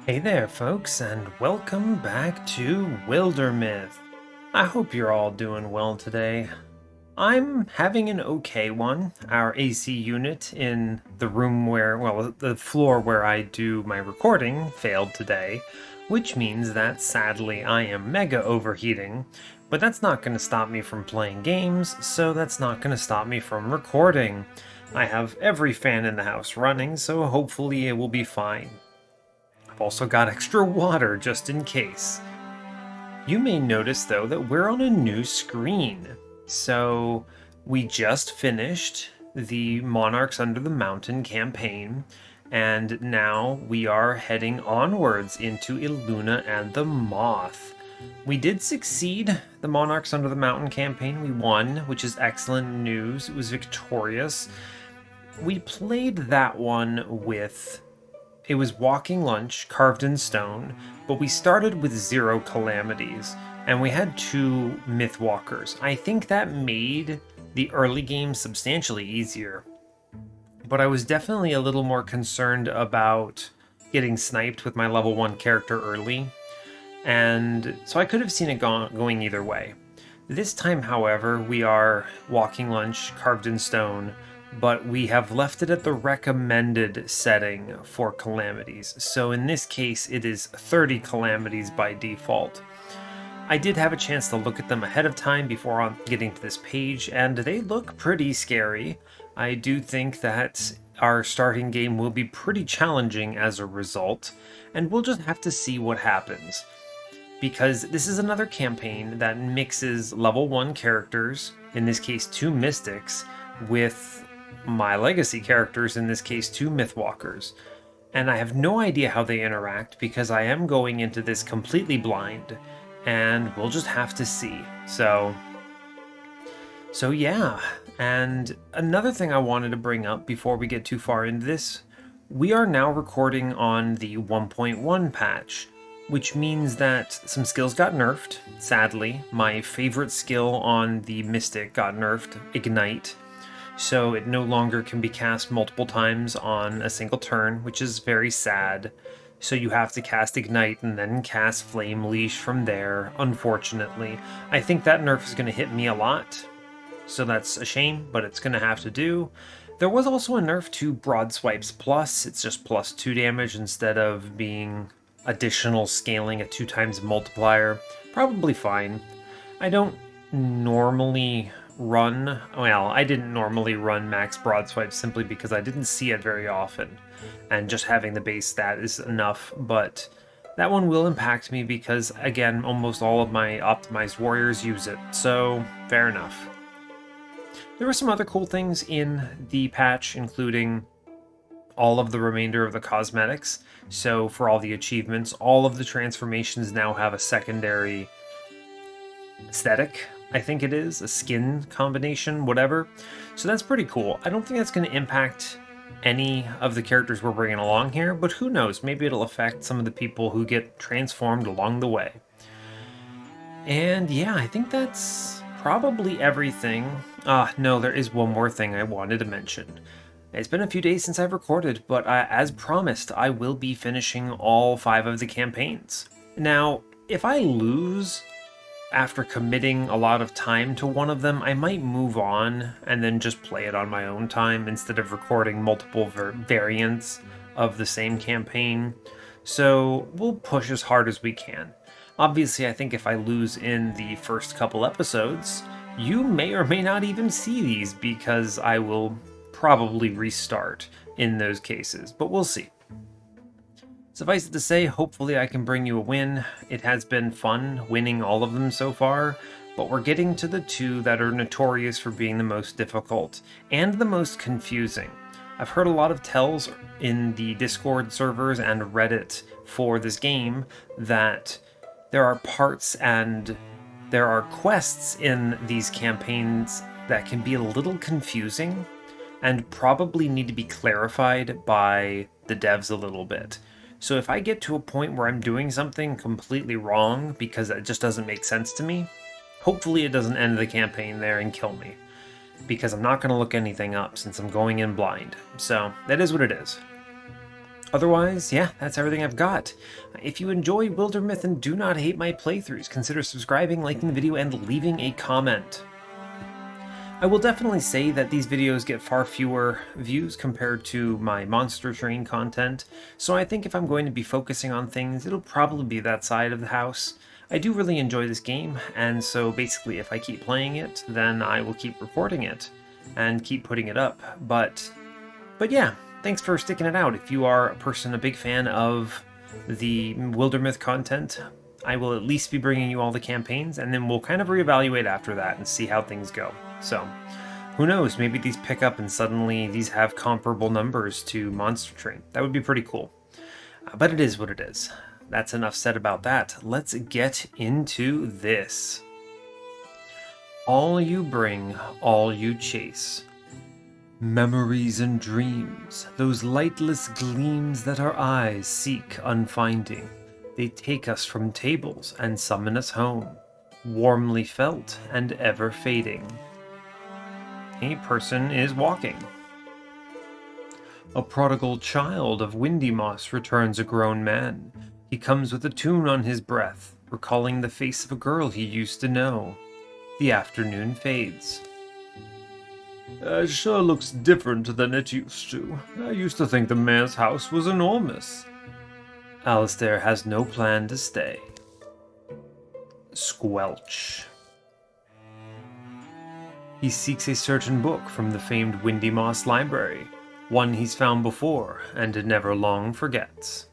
Hey there, folks, and welcome back to Wildermyth. I hope you're all doing well today. I'm having an okay one. Our AC unit in the room the floor where I do my recording failed today, which means that sadly I am mega overheating, but that's not going to stop me from playing games, so that's not going to stop me from recording. I have every fan in the house running, so hopefully it will be fine. I've also got extra water just in case. You may notice though that we're on a new screen. So we just finished the Monarchs Under the Mountain campaign, and now we are heading onwards into Eluna and the Moth. We did succeed the Monarchs Under the Mountain campaign. We won, which is excellent news. It was victorious. We played that one with It was walking lunch, carved in stone, but we started with 0 calamities, and we had 2 mythwalkers. I think that made the early game substantially easier, but I was definitely a little more concerned about getting sniped with my level 1 character early, and so I could have seen it going either way. This time, however, we are walking lunch, carved in stone, but we have left it at the recommended setting for calamities. So in this case, it is 30 calamities by default. I did have a chance to look at them ahead of time before getting to this page, and they look pretty scary. I do think that our starting game will be pretty challenging as a result, and we'll just have to see what happens. Because this is another campaign that mixes level 1 characters, in this case 2 mystics, with my legacy characters, in this case 2 mythwalkers. And I have no idea how they interact because I am going into this completely blind, and we'll just have to see. So yeah. And another thing I wanted to bring up before we get too far into this, we are now recording on the 1.1 patch, which means that some skills got nerfed, sadly. My favorite skill on the Mystic got nerfed, Ignite, so it no longer can be cast multiple times on a single turn, which is very sad. So you have to cast Ignite and then cast Flame Leash from there, unfortunately. I think that nerf is going to hit me a lot, so that's a shame, but it's going to have to do. There was also a nerf to Broad Swipes Plus. It's just plus 2 damage instead of being additional scaling at 2 times multiplier. Probably fine. I don't normally I didn't normally run max broad swipe simply because I didn't see it very often, and just having the base stat is enough, but that one will impact me because, again, almost all of my optimized warriors use it, so fair enough. There were some other cool things in the patch, including all of the remainder of the cosmetics. So for all the achievements, all of the transformations now have a secondary aesthetic, I think it is, a skin combination, whatever. So that's pretty cool. I don't think that's going to impact any of the characters we're bringing along here, but who knows, maybe it'll affect some of the people who get transformed along the way. And yeah, I think that's probably everything. No, there is one more thing I wanted to mention. It's been a few days since I've recorded, but as promised, I will be finishing all 5 of the campaigns. Now, if I lose after committing a lot of time to one of them, I might move on and then just play it on my own time instead of recording multiple variants of the same campaign. So we'll push as hard as we can. Obviously, I think if I lose in the first couple episodes, you may or may not even see these because I will probably restart in those cases, but we'll see. Suffice it to say, hopefully I can bring you a win. It has been fun winning all of them so far, but we're getting to the 2 that are notorious for being the most difficult and the most confusing. I've heard a lot of tells in the Discord servers and Reddit for this game that there are parts and there are quests in these campaigns that can be a little confusing and probably need to be clarified by the devs a little bit. So if I get to a point where I'm doing something completely wrong because it just doesn't make sense to me, hopefully it doesn't end the campaign there and kill me, because I'm not going to look anything up since I'm going in blind. So that is what it is. Otherwise, yeah, that's everything I've got. If you enjoy Wildermyth and do not hate my playthroughs, consider subscribing, liking the video, and leaving a comment. I will definitely say that these videos get far fewer views compared to my monster train content, so I think if I'm going to be focusing on things, it'll probably be that side of the house. I do really enjoy this game, and so basically if I keep playing it, then I will keep recording it and keep putting it up. But yeah, thanks for sticking it out. If you are a big fan of the Wildermyth content, I will at least be bringing you all the campaigns, and then we'll kind of reevaluate after that and see how things go. So, who knows, maybe these pick up and suddenly these have comparable numbers to Monster Train. That would be pretty cool. But it is what it is. That's enough said about that. Let's get into this. All you bring, all you chase. Memories and dreams, those lightless gleams that our eyes seek unfinding. They take us from tables and summon us home, warmly felt and ever fading. A person is walking. A prodigal child of Windymoss returns a grown man. He comes with a tune on his breath, recalling the face of a girl he used to know. The afternoon fades. It sure looks different than it used to. I used to think the mayor's house was enormous. Alistair has no plan to stay. Squelch. He seeks a certain book from the famed Windymoss library, one he's found before and never long forgets,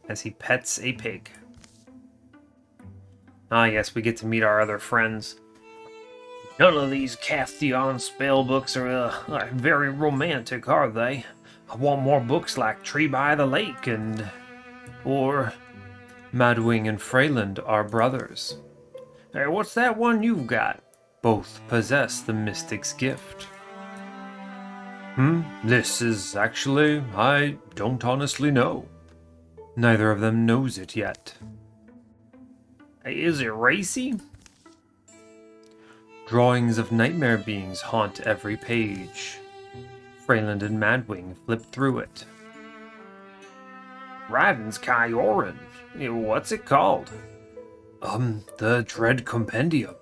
as he pets a pig. Ah, yes, we get to meet our other friends. None of these Cathyon spellbooks are very romantic, are they? I want more books like Tree by the Lake or Madwing and Freyland are brothers. Hey, what's that one you've got? Both possess the mystic's gift. This is actually, I don't honestly know. Neither of them knows it yet. Is it racy? Drawings of nightmare beings haunt every page. Freyland and Madwing flip through it. Ryden's Kyoran. What's it called? The Dread Compendium.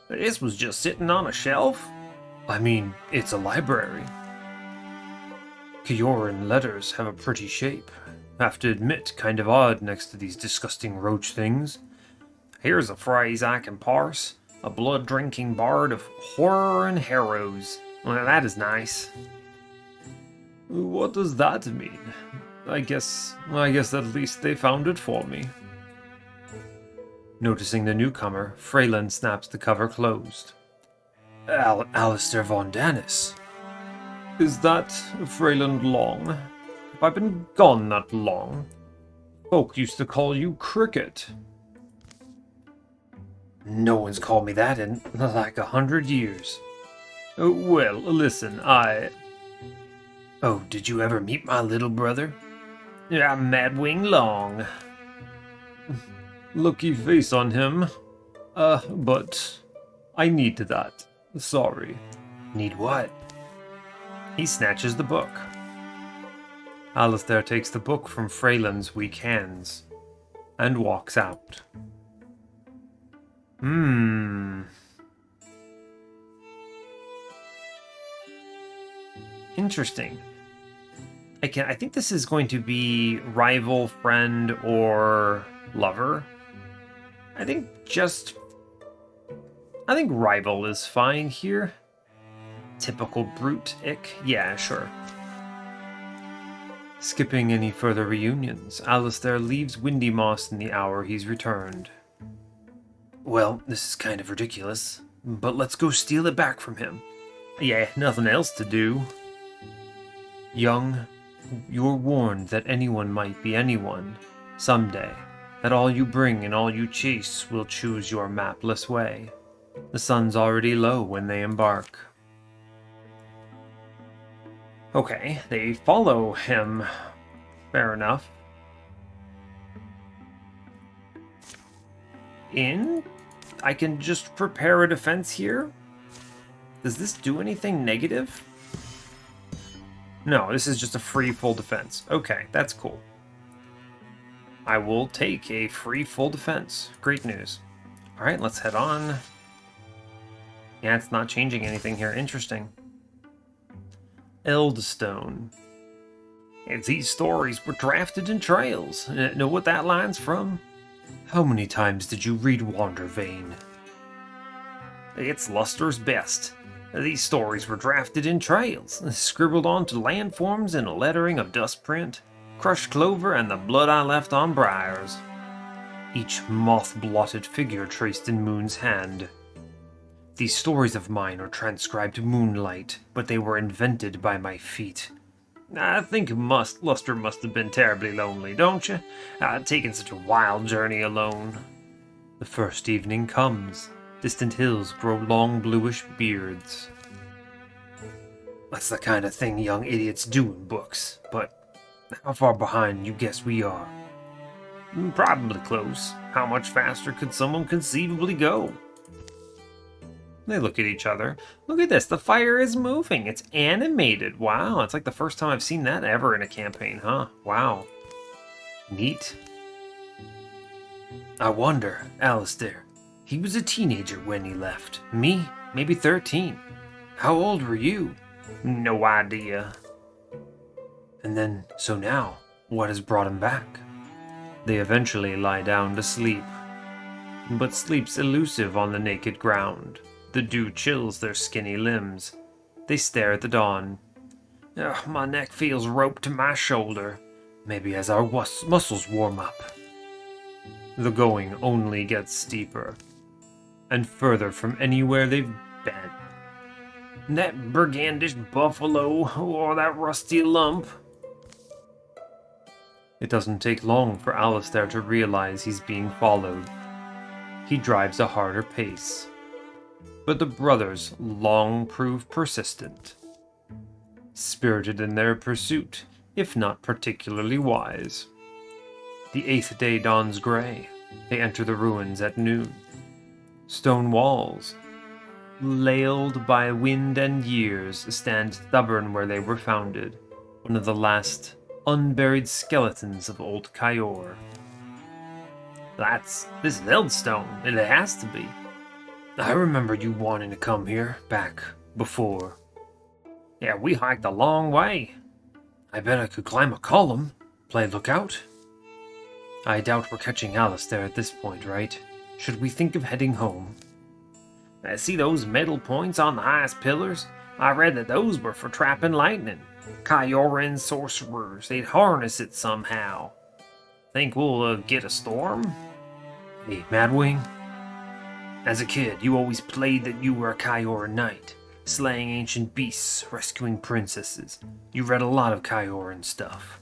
This was just sitting on a shelf? I mean, it's a library. Kyoran letters have a pretty shape. Have to admit, kind of odd next to these disgusting roach things. Here's a phrase I can parse. A blood-drinking bard of horror and harrows. Well, that is nice. What does that mean? I guess at least they found it for me. Noticing the newcomer, Freyland snaps the cover closed. Alistair von Danis. Is that Freyland Long? Have I been gone that long? Folk used to call you Cricket. No one's called me that in like 100 years. Well, listen, Oh, did you ever meet my little brother? I'm Madwing Long. Lucky face on him. But I need that. Sorry. Need what? He snatches the book. Alistair takes the book from Freyland's weak hands and walks out. Interesting. I think this is going to be rival, friend, or lover. I think rival is fine here. Typical brute ick. Yeah, sure. Skipping any further reunions, Alistair leaves Windymoss in the hour he's returned. Well, this is kind of ridiculous, but let's go steal it back from him. Yeah, nothing else to do. Young, you're warned that anyone might be anyone, someday, that all you bring and all you chase will choose your mapless way. The sun's already low when they embark. Okay, they follow him. Fair enough. I can just prepare a defense here? Does this do anything negative? No, this is just a free full defense. Okay, that's cool. I will take a free full defense. Great news. Alright, let's head on. Yeah, it's not changing anything here. Interesting. Eldstone. And these stories were drafted in trails. Know what that line's from? How many times did you read Wandervane? It's Luster's best. These stories were drafted in trails, scribbled onto landforms in a lettering of dust print, crushed clover, and the blood I left on briars. Each moth-blotted figure traced in Moon's hand. These stories of mine are transcribed moonlight, but they were invented by my feet. I think Luster must have been terribly lonely, don't you? Taking such a wild journey alone. The first evening comes. Distant hills grow long bluish beards. That's the kind of thing young idiots do in books, but how far behind you guess we are? Probably close. How much faster could someone conceivably go? They look at each other. Look at this, the fire is moving. It's animated. Wow, it's like the first time I've seen that ever in a campaign, huh? Wow. Neat. I wonder, Alistair. He was a teenager when he left. Me, maybe 13. How old were you? No idea. And then, so now, what has brought him back? They eventually lie down to sleep. But sleep's elusive on the naked ground. The dew chills their skinny limbs. They stare at the dawn. Ugh, my neck feels roped to my shoulder. Maybe as our muscles warm up. The going only gets steeper. And further from anywhere they've been. That brigandish buffalo, or that rusty lump. It doesn't take long for Alistair to realize he's being followed. He drives a harder pace. But the brothers long prove persistent. Spirited in their pursuit, if not particularly wise. The 8th day dawns gray. They enter the ruins at noon. Stone walls, lailed by wind and years, stand stubborn where they were founded. One of the last unburied skeletons of old Kyor. This is Eldstone. It has to be. I remember you wanting to come here, back before. Yeah, we hiked a long way. I bet I could climb a column, play lookout. I doubt we're catching Alistair at this point, right? Should we think of heading home? See those metal points on the highest pillars? I read that those were for trapping lightning. Kyoran sorcerers, they'd harness it somehow. Think we'll get a storm? Hey, Madwing? As a kid, you always played that you were a Kyoran knight, slaying ancient beasts, rescuing princesses. You read a lot of Kyoran stuff.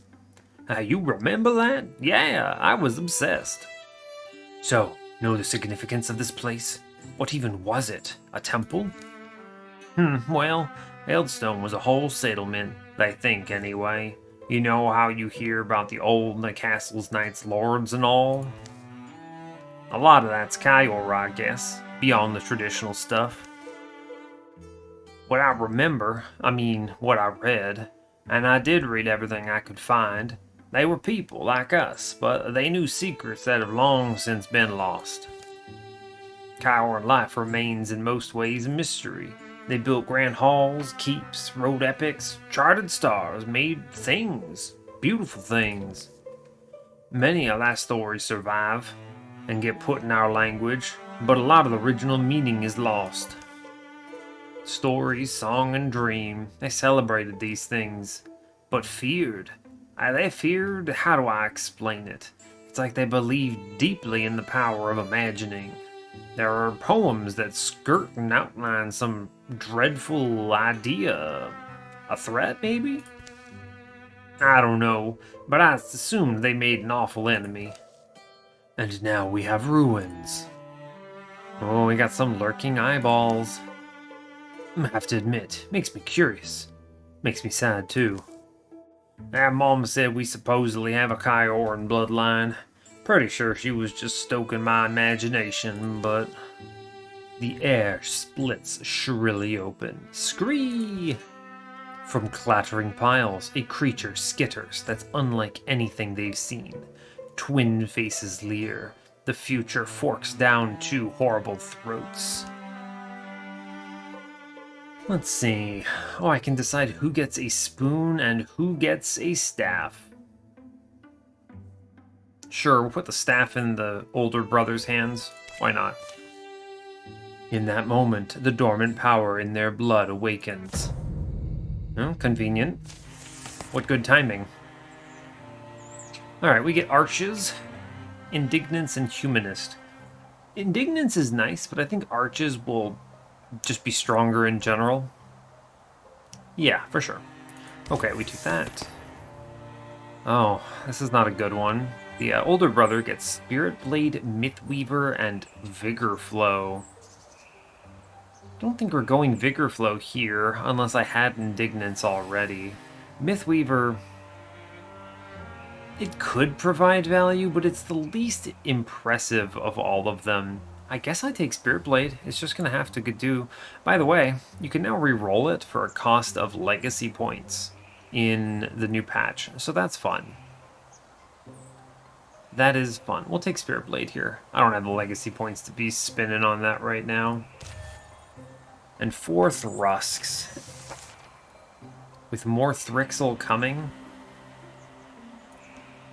You remember that? Yeah, I was obsessed. So, know the significance of this place? What even was it? A temple? Well, Eldstone was a whole settlement, they think anyway. You know how you hear about the old castle's knights lords and all? A lot of that's Kyor, I guess, beyond the traditional stuff. What I remember, what I read, and I did read everything I could find, they were people like us, but they knew secrets that have long since been lost. Kyoran life remains in most ways a mystery. They built grand halls, keeps, wrote epics, charted stars, made things, beautiful things. Many of that stories survive and get put in our language, but a lot of the original meaning is lost. Stories, song, and dream, they celebrated these things, but feared. They feared, how do I explain it? It's like they believed deeply in the power of imagining. There are poems that skirt and outline some dreadful idea. A threat, maybe? I don't know, but I assumed they made an awful enemy. And now we have ruins. Oh, we got some lurking eyeballs. I have to admit, makes me curious. Makes me sad, too. Mom said we supposedly have a Kyoran bloodline. Pretty sure she was just stoking my imagination, but... The air splits shrilly open. Scree! From clattering piles, a creature skitters that's unlike anything they've seen. Twin faces leer. The future forks down two horrible throats. Let's see. Oh, I can decide who gets a spoon and who gets a staff. Sure, we'll put the staff in the older brother's hands. Why not? In that moment, the dormant power in their blood awakens. Oh, convenient. What good timing. Alright, we get arches, indignance, and humanist. Indignance is nice, but I think arches will just be stronger in general. Yeah, for sure. Okay, we do that. Oh, this is not a good one. The older brother gets Spirit Blade, Mythweaver, and Vigor Flow. Don't think we're going Vigor Flow here, unless I had Indignance already. Mythweaver, it could provide value, but it's the least impressive of all of them. I guess I take Spirit Blade. It's just going to have to do. By the way, you can now re-roll it for a cost of legacy points in the new patch, so that's fun. That is fun. We'll take Spirit Blade here. I don't have the legacy points to be spinning on that right now. And 4 Thrusks. With more Thrixl coming.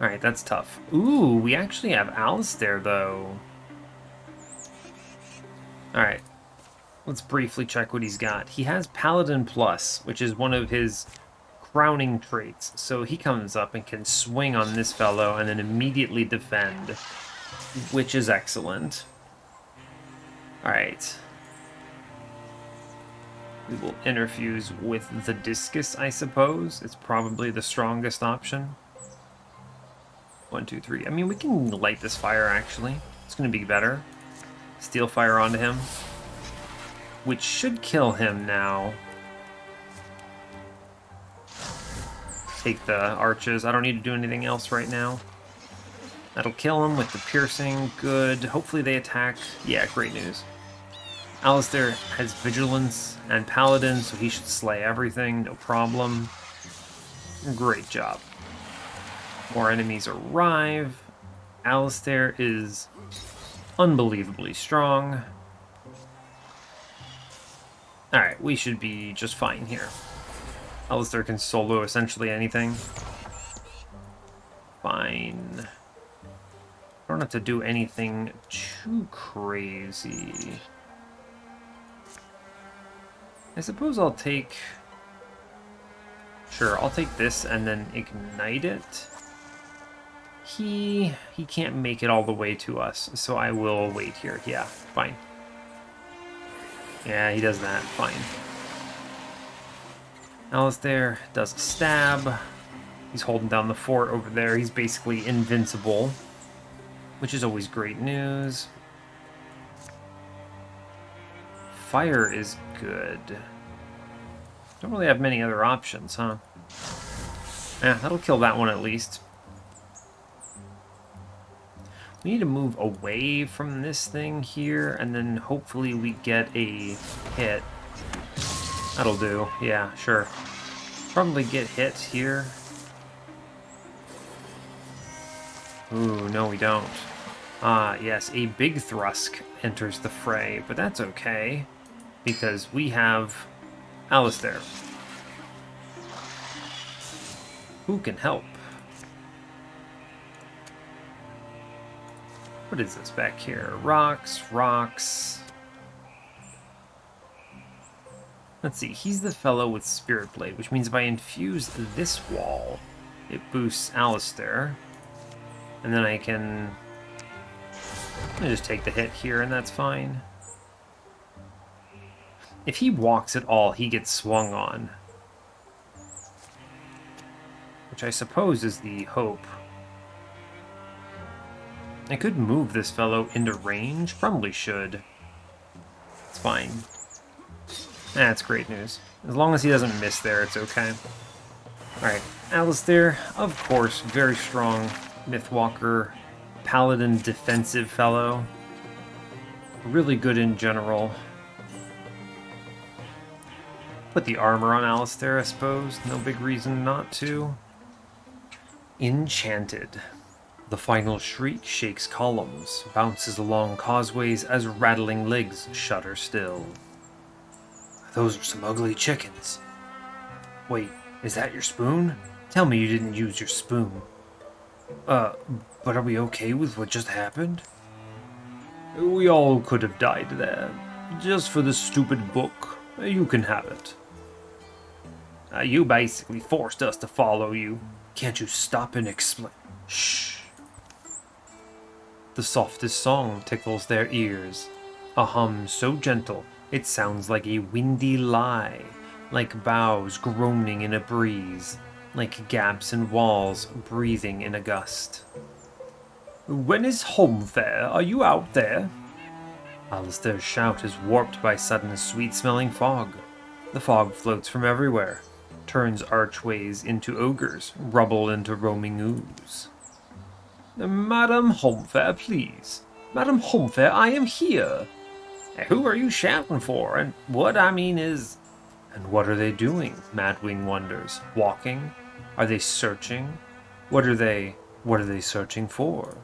Alright, that's tough. Ooh, we actually have Alistair, though. Alright. Let's briefly check what he's got. He has Paladin Plus, which is one of his crowning traits. So he comes up and can swing on this fellow and then immediately defend, which is excellent. Alright. We will interfuse with the Discus, I suppose. It's probably the strongest option. 1, 2, 3. I mean, we can light this fire, actually. It's going to be better. Steel fire onto him. Which should kill him now. Take the arches. I don't need to do anything else right now. That'll kill him with the piercing. Good. Hopefully they attack. Yeah, great news. Alistair has Vigilance and Paladin, so he should slay everything. No problem. Great job. More enemies arrive. Alistair is unbelievably strong. Alright, we should be just fine here. Alistair can solo essentially anything. Fine. I don't have to do anything too crazy. I suppose I'll take... Sure, I'll take this and then ignite it. He can't make it all the way to us, so I will wait here. Yeah, fine. Yeah, he does that. Fine. Alistair does a stab. He's holding down the fort over there. He's basically invincible, which is always great news. Fire is good. Don't really have many other options, huh? Yeah, that'll kill that one at least. We need to move away from this thing here, and then hopefully we get a hit. That'll do. Yeah, sure. Probably get hit here. Ooh, no we don't. Ah, yes, a big Thrusk enters the fray, but that's okay, because we have Alistair, who can help. What is this back here? Rocks, rocks. Let's see, he's the fellow with Spirit Blade, which means if I infuse this wall, it boosts Alistair. And then I can just take the hit here, and that's fine. If he walks at all, he gets swung on. Which I suppose is the hope. I could move this fellow into range. Probably should. It's fine. That's great news. As long as he doesn't miss there, it's okay. Alright, Alistair, of course, very strong Mythwalker, Paladin defensive fellow. Really good in general. Put the armor on Alistair, I suppose. No big reason not to. Enchanted. The final shriek shakes columns, bounces along causeways as rattling legs shudder still. Those are some ugly chickens. Wait, is that your spoon? Tell me you didn't use your spoon. But are we okay with what just happened? We all could have died there. Just for the stupid book. You can have it. You basically forced us to follow you. Can't you stop and explain? Shh. The softest song tickles their ears. A hum so gentle it sounds like a windy lie, like boughs groaning in a breeze, like gaps in walls breathing in a gust. When is home fair? Are you out there? Alistair's shout is warped by sudden sweet-smelling fog. The fog floats from everywhere, turns archways into ogres, rubble into roaming ooze. Madam Homefair, please. Madam Homefair, I am here. Who are you shouting for? And what I mean is... And what are they doing? Madwing wonders. Walking? Are they searching? What are they searching for?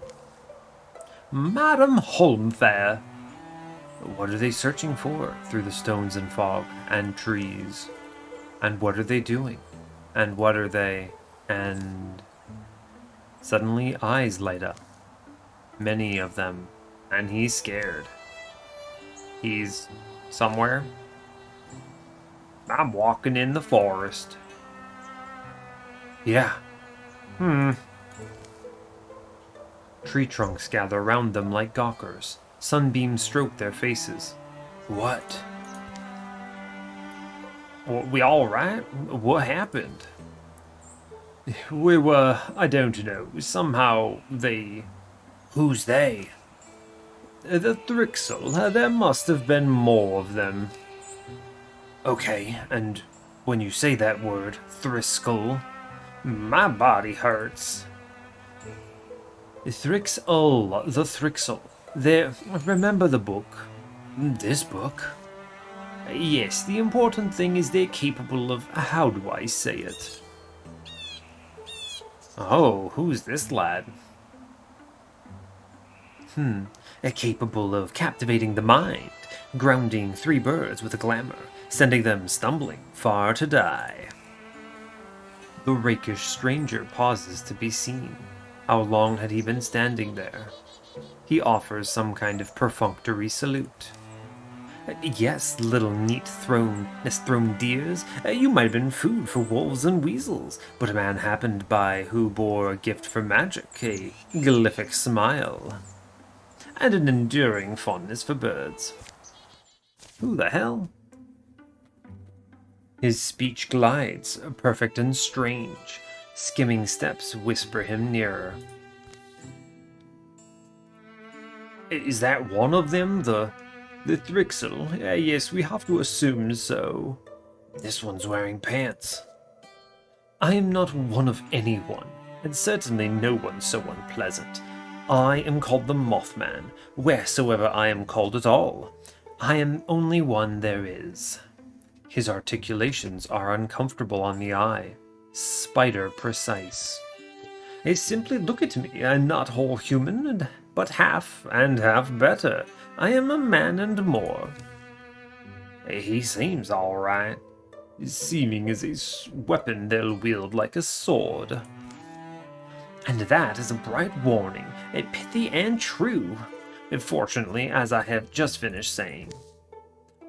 Madam Homefair. What are they searching for through the stones and fog and trees? And what are they doing? And what are they... And... Suddenly, eyes light up. Many of them. And he's scared. He's... somewhere? I'm walking in the forest. Yeah. Tree trunks gather around them like gawkers. Sunbeams stroke their faces. What? We all right? What happened? We were, I don't know, somehow they... Who's they? The Thrixl. There must have been more of them. Okay, and When you say that word, Thrixl, my body hurts. Thrixl, the Thrixl. There, remember the book? This book? Yes, the important thing is they're capable of, how do I say it? Oh, who's this lad? Capable of captivating the mind, grounding 3 birds with a glamour, sending them stumbling far to die. The rakish stranger pauses to be seen. How long had he been standing there? He offers some kind of perfunctory salute. Yes, little nest-thrown deers, you might have been food for wolves and weasels, but a man happened by who bore a gift for magic, a glyphic smile, and an enduring fondness for birds. Who the hell? His speech glides, perfect and strange. Skimming steps whisper him nearer. Is that one of them, the Thrixl? Yes, we have to assume so. This one's wearing pants. I am not one of anyone, and certainly no one so unpleasant. I am called the Mothman, wheresoever I am called at all. I am only one there is. His articulations are uncomfortable on the eye, spider precise. Simply look at me, I'm not whole human, but half, and half better. I am a man and more. He seems all right. Seeming is a weapon they'll wield like a sword. And that is a bright warning, pithy and true. Fortunately, as I have just finished saying.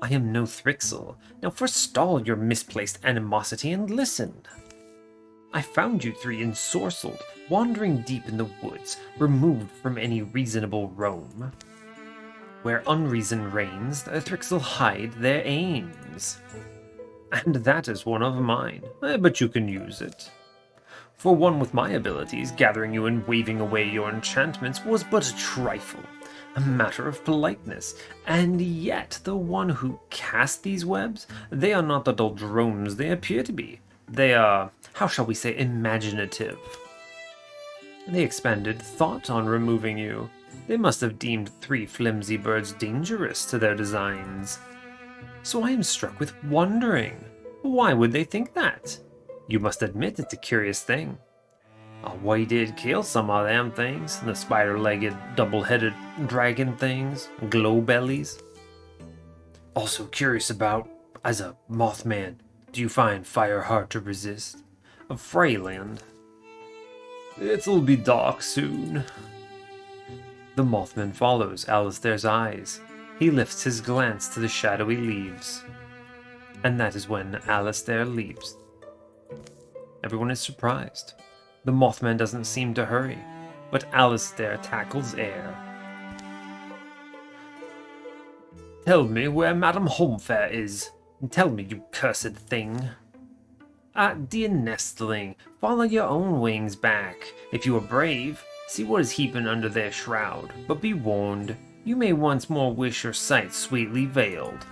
I am no Thrixl. Now forestall your misplaced animosity and listen. I found you 3 ensorcelled, wandering deep in the woods, removed from any reasonable roam. Where unreason reigns, the Thrixl hide their aims. And that is one of mine, but you can use it. For one with my abilities, gathering you and waving away your enchantments was but a trifle, a matter of politeness. And yet, the one who cast these webs, they are not the dull drones they appear to be. They are, how shall we say, imaginative. They expended thought on removing you. They must have deemed 3 flimsy birds dangerous to their designs. So I am struck with wondering, Why would they think that? You must admit it's a curious thing. We did kill some of them things, the spider-legged, double-headed dragon things, glow bellies. Also curious about, as a Mothman, do you find fire hard to resist? Of Freyland. It'll be dark soon. The Mothman follows Alistair's eyes. He lifts his glance to the shadowy leaves. And that is when Alistair leaps. Everyone is surprised. The Mothman doesn't seem to hurry, but Alistair tackles air. Tell me where Madame Homefair is. Tell me, you cursed thing. Dear nestling, follow your own wings back. If you are brave, see what is heaping under their shroud. But be warned, you may once more wish your sight sweetly veiled.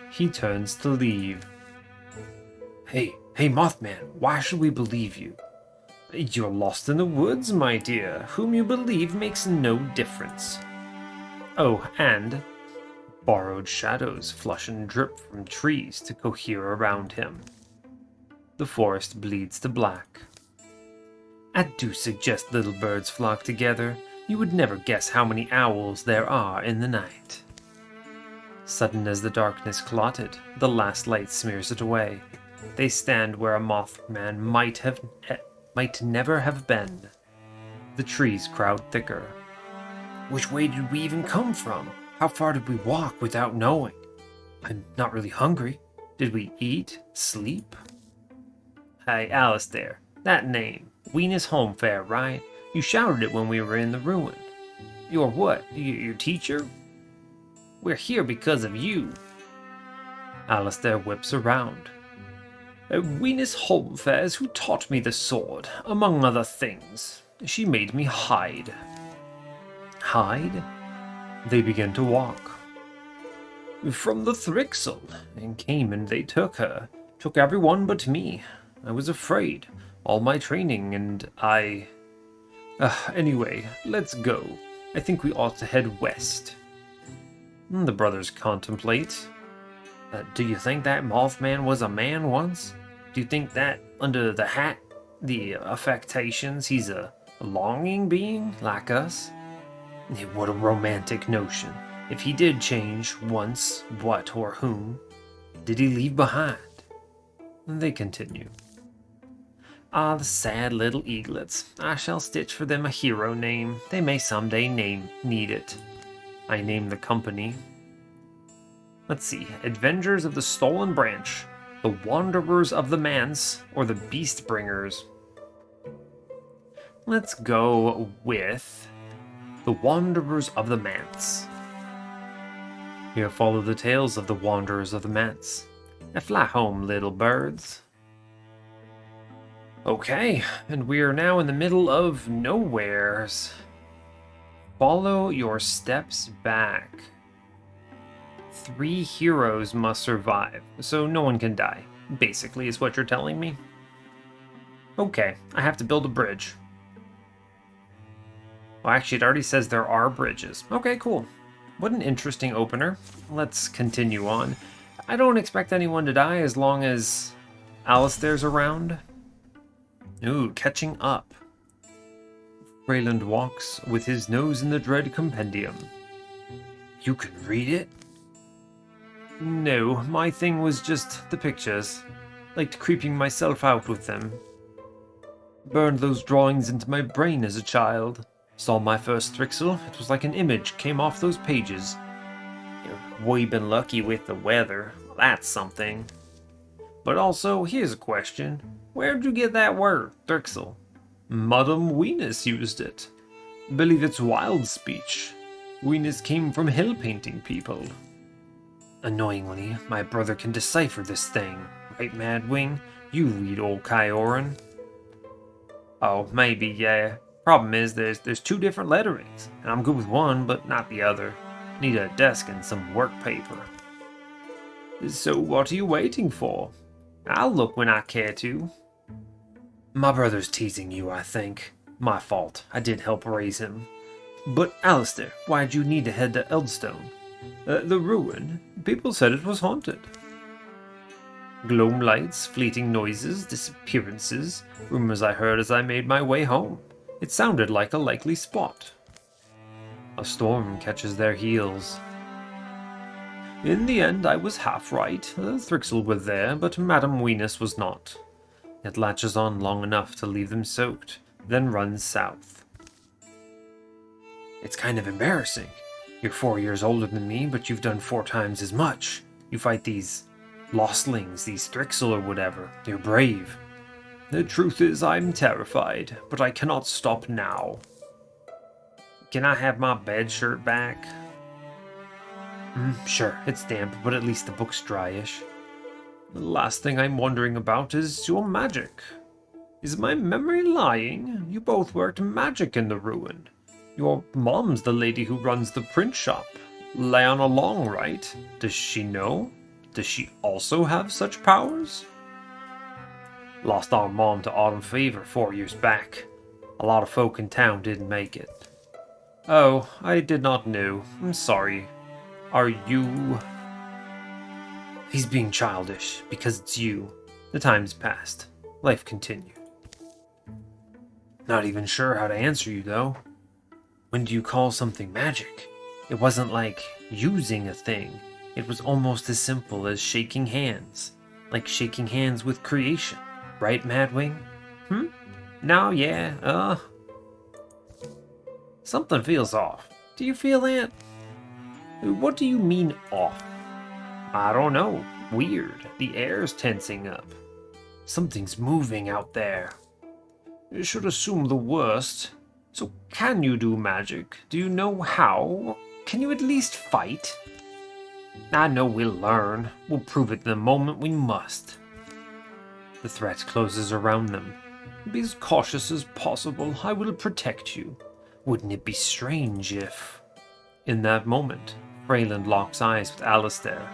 He turns to leave. Hey, Mothman, why should we believe you? You're lost in the woods, my dear. Whom you believe makes no difference. Oh, and borrowed shadows flush and drip from trees to cohere around him. The forest bleeds to black. I do suggest little birds flock together. You would never guess how many owls there are in the night. Sudden as the darkness clotted, the last light smears it away. They stand where a Mothman might never have been. The trees crowd thicker. Which way did we even come from? How far did we walk without knowing? I'm not really hungry. Did we eat? Sleep? Hey, Alistair, that name. Venus Homefair, right? You shouted it when we were in the ruin. You're what? Your teacher? We're here because of you. Alistair whips around. Venus Homefair is who taught me the sword, among other things. She made me hide. Hide? They begin to walk. From the Thrixl, and came and they took her. Took everyone but me. I was afraid. All my training and I... anyway, let's go. I think we ought to head west. The brothers contemplate. Do you think that Mothman was a man once? Do you think that under the hat, the affectations, he's a longing being like us? What a romantic notion. If he did change once, what or whom did he leave behind? They continue. Ah, the sad little eaglets. I shall stitch for them a hero name. They may someday need it. I name the company. Let's see. Avengers of the Stolen Branch. The Wanderers of the Manse, or the Beast Bringers. Let's go with the Wanderers of the Manse. Here follow the tales of the Wanderers of the Manse. Fly home, little birds. Okay, and we are now in the middle of nowheres. Follow your steps back. 3 heroes must survive, so no one can die, basically is what you're telling me. Okay, I have to build a bridge. Well, actually, it already says there are bridges. Okay, cool. What an interesting opener. Let's continue on. I don't expect anyone to die as long as Alistair's around. Ooh, catching up. Freyland walks with his nose in the dread compendium. You can read it? No, my thing was just the pictures. Liked creeping myself out with them. Burned those drawings into my brain as a child. Saw my first Thrixl, it was like an image came off those pages. We've been lucky with the weather, that's something. But also, here's a question. Where'd you get that word, Thrixl? Madame Venus used it. Believe it's wild speech. Venus came from hill painting people. Annoyingly, my brother can decipher this thing. Right, Madwing? You read old Kyoran. Oh, maybe, yeah. Problem is, there's 2 different letterings, and I'm good with one, but not the other. Need a desk and some work paper. So what are you waiting for? I'll look when I care to. My brother's teasing you, I think. My fault. I did help raise him. But, Alistair, why'd you need to head to Eldstone? The ruin. People said it was haunted. Gloam lights, fleeting noises, disappearances, rumors I heard as I made my way home. It sounded like a likely spot. A storm catches their heels. In the end, I was half right. The Thrixl were there, but Madame Venus was not. It latches on long enough to leave them soaked, then runs south. It's kind of embarrassing. You're 4 years older than me, but you've done 4 times as much. You fight these lostlings, these Thrixl or whatever. You're brave. The truth is, I'm terrified, but I cannot stop now. Can I have my bed shirt back? Sure, it's damp, but at least the book's dryish. The last thing I'm wondering about is your magic. Is my memory lying? You both worked magic in the ruin. Your mom's the lady who runs the print shop. Leona Long, right? Does she know? Does she also have such powers? Lost our mom to autumn fever 4 years back. A lot of folk in town didn't make it. Oh, I did not know. I'm sorry. Are you... He's being childish, because it's you. The time's passed. Life continued. Not even sure how to answer you, though. When do you call something magic? It wasn't like using a thing. It was almost as simple as shaking hands. Like shaking hands with creation. Right, Madwing? No, yeah, Something feels off. Do you feel that? What do you mean off? I don't know. Weird. The air's tensing up. Something's moving out there. You should assume the worst. So can you do magic? Do you know how? Can you at least fight? I know we'll learn. We'll prove it the moment we must. The threat closes around them. Be as cautious as possible. I will protect you. Wouldn't it be strange if... In that moment, Freyland locks eyes with Alistair.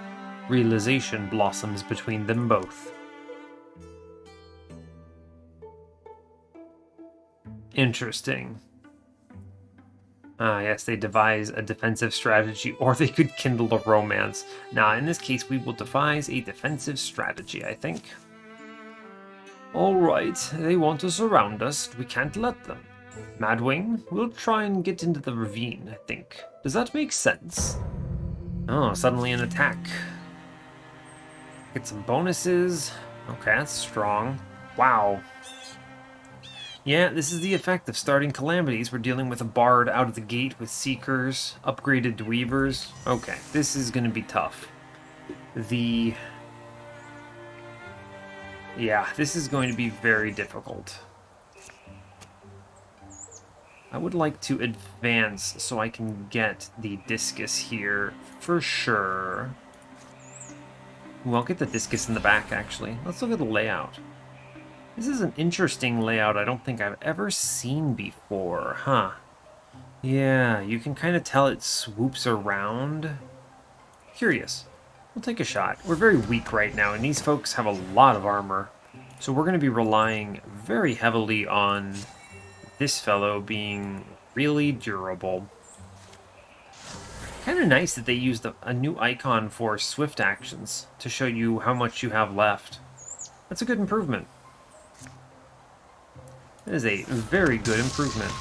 Realization blossoms between them both. Interesting. Ah, yes, they devise a defensive strategy, or they could kindle a romance. Now, in this case, we will devise a defensive strategy, I think. Alright, they want to surround us. We can't let them. Madwing, we'll try and get into the ravine, I think. Does that make sense? Oh, suddenly an attack. Get some bonuses. Okay, that's strong. Wow. Yeah, this is the effect of starting calamities. We're dealing with a bard out of the gate with seekers, upgraded dweavers. Okay, this is going to be tough. Yeah, this is going to be very difficult. I would like to advance so I can get the discus here for sure. Ooh, I'll get the discus in the back, actually. Let's look at the layout. This is an interesting layout I don't think I've ever seen before, huh? Yeah, you can kind of tell it swoops around. Curious. We'll take a shot. We're very weak right now, and these folks have a lot of armor. So we're going to be relying very heavily on this fellow being really durable. Kind of nice that they used a new icon for swift actions to show you how much you have left. That's a good improvement. That is a very good improvement.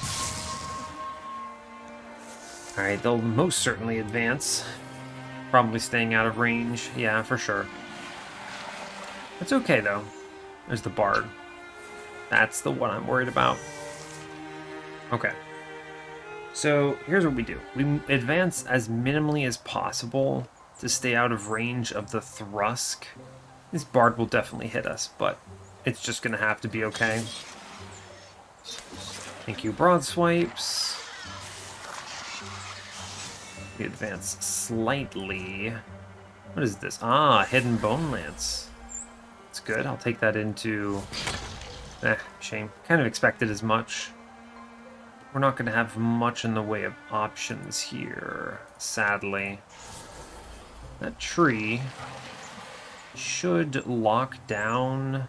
Alright, they'll most certainly advance. Probably staying out of range. Yeah, for sure. It's okay, though. There's the bard. That's the one I'm worried about. Okay. So, here's what we do. We advance as minimally as possible to stay out of range of the Thrixl. This bard will definitely hit us, but it's just going to have to be okay. Thank you, broad swipes. We advance slightly. What is this? Ah, hidden bone lance. It's good. I'll take that into... shame. Kind of expected as much. We're not going to have much in the way of options here, sadly. That tree should lock down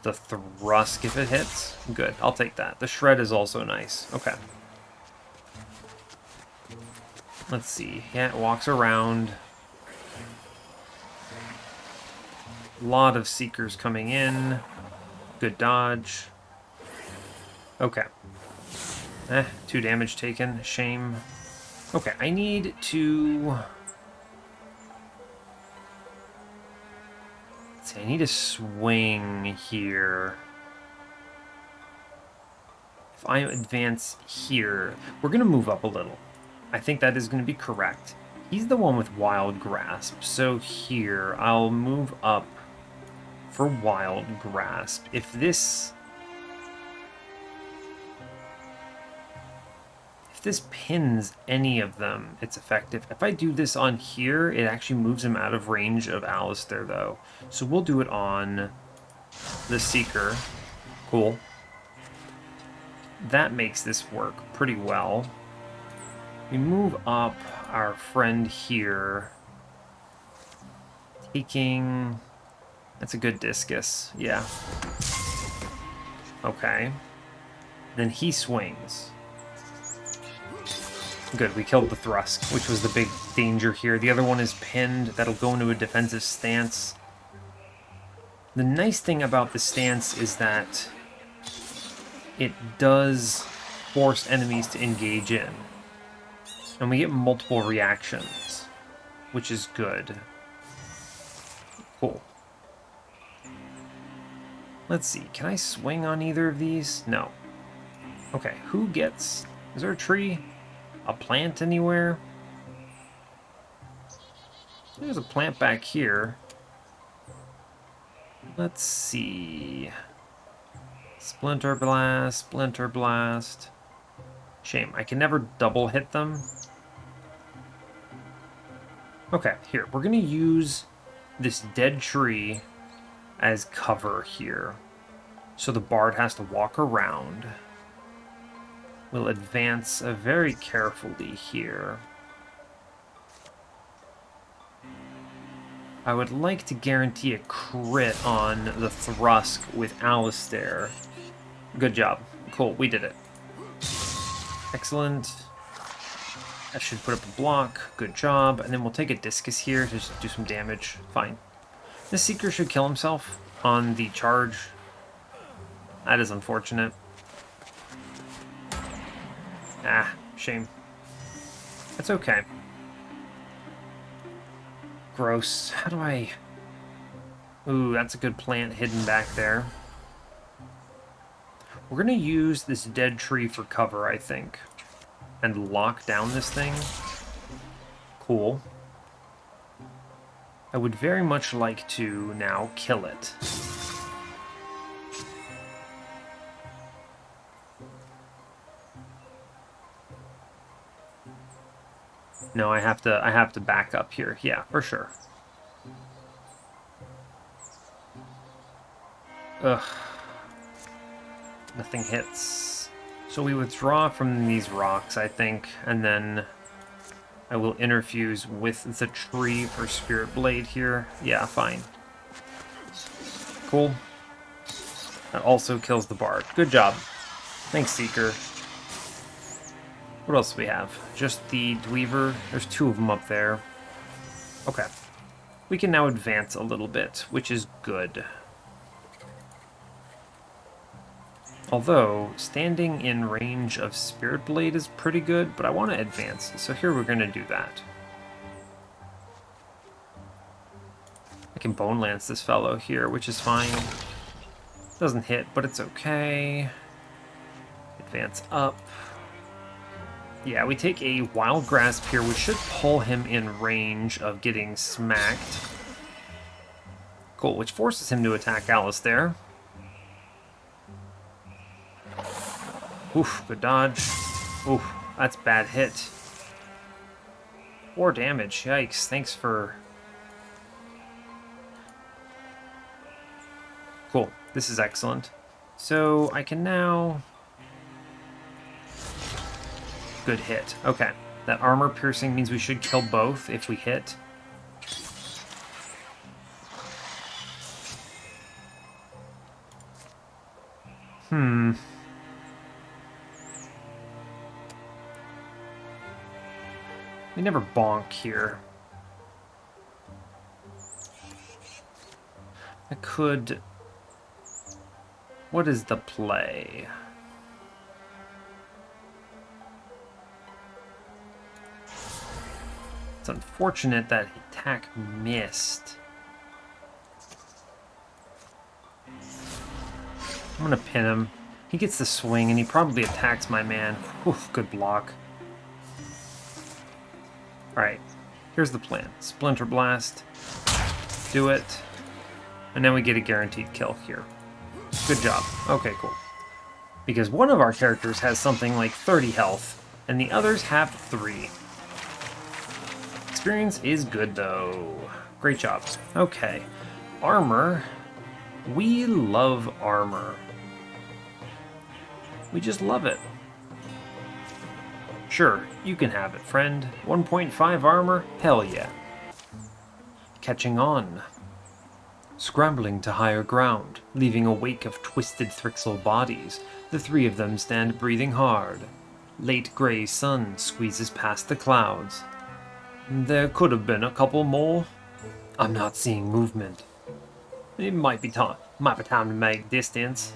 the Thrixl if it hits. Good, I'll take that. The shred is also nice. Okay. Let's see. Yeah, it walks around. A lot of Seekers coming in. Good dodge. Okay. 2 damage taken. Shame. Okay, I need to... Let's see, I need a swing here. If I advance here, we're going to move up a little. I think that is going to be correct. He's the one with Wild Grasp, so here, I'll move up for Wild Grasp. If this pins any of them, it's effective. If I do this on here, it actually moves him out of range of Alistair, though. So we'll do it on the Seeker. Cool. That makes this work pretty well. We move up our friend here. Taking... That's a good discus. Yeah. Okay. Then he swings. Good, we killed the Thrixl, which was the big danger here. The other one is pinned. That'll go into a defensive stance. The nice thing about the stance is that it does force enemies to engage in. And we get multiple reactions, which is good. Cool. Let's see, can I swing on either of these? No. Okay, who gets... Is there a tree? A plant anywhere? There's a plant back here. Let's see. Splinter Blast, Splinter Blast. Shame, I can never double hit them. Okay, here, we're gonna use this dead tree as cover here. So the bard has to walk around. We'll advance very carefully here. I would like to guarantee a crit on the Thrixl with Alistair. Good job. Cool, we did it. Excellent. That should put up a block. Good job. And then we'll take a discus here to just do some damage. Fine. This Seeker should kill himself on the charge. That is unfortunate. Ah, shame. That's okay. Gross. How do I... Ooh, that's a good plant hidden back there. We're going to use this dead tree for cover, I think. And lock down this thing. Cool. I would very much like to now kill it. No, I have to back up here. Yeah, for sure. Ugh. Nothing hits. So we withdraw from these rocks, I think, and then I will interfuse with the tree for Spirit Blade here. Yeah, fine. Cool. That also kills the bard. Good job. Thanks, Seeker. What else do we have? Just the Dweaver. There's 2 of them up there. Okay. We can now advance a little bit, which is good. Although, standing in range of Spirit Blade is pretty good, but I want to advance, so here we're going to do that. I can Bone Lance this fellow here, which is fine. Doesn't hit, but it's okay. Advance up. Yeah, we take a Wild Grasp here, which should pull him in range of getting smacked. Cool, which forces him to attack Alistair. Oof, good dodge. Oof, that's bad hit. 4 damage, yikes, thanks for... Cool, this is excellent. So, I can now... Good hit. Okay. That armor piercing means we should kill both if we hit. We never bonk here. I could... What is the play? It's unfortunate that attack missed. I'm gonna pin him. He gets the swing and he probably attacks my man. Oof, good block. Alright, here's the plan. Splinter Blast. Do it. And then we get a guaranteed kill here. Good job. Okay, cool. Because one of our characters has something like 30 health, and the others have 3. Experience is good, though. Great job. Okay. Armor. We love armor. We just love it. Sure, you can have it, friend. 1.5 armor? Hell yeah. Catching on. Scrambling to higher ground, leaving a wake of twisted Thrixl bodies, the 3 of them stand breathing hard. Late gray sun squeezes past the clouds. There could have been a couple more. I'm not seeing movement. It might be time to make distance.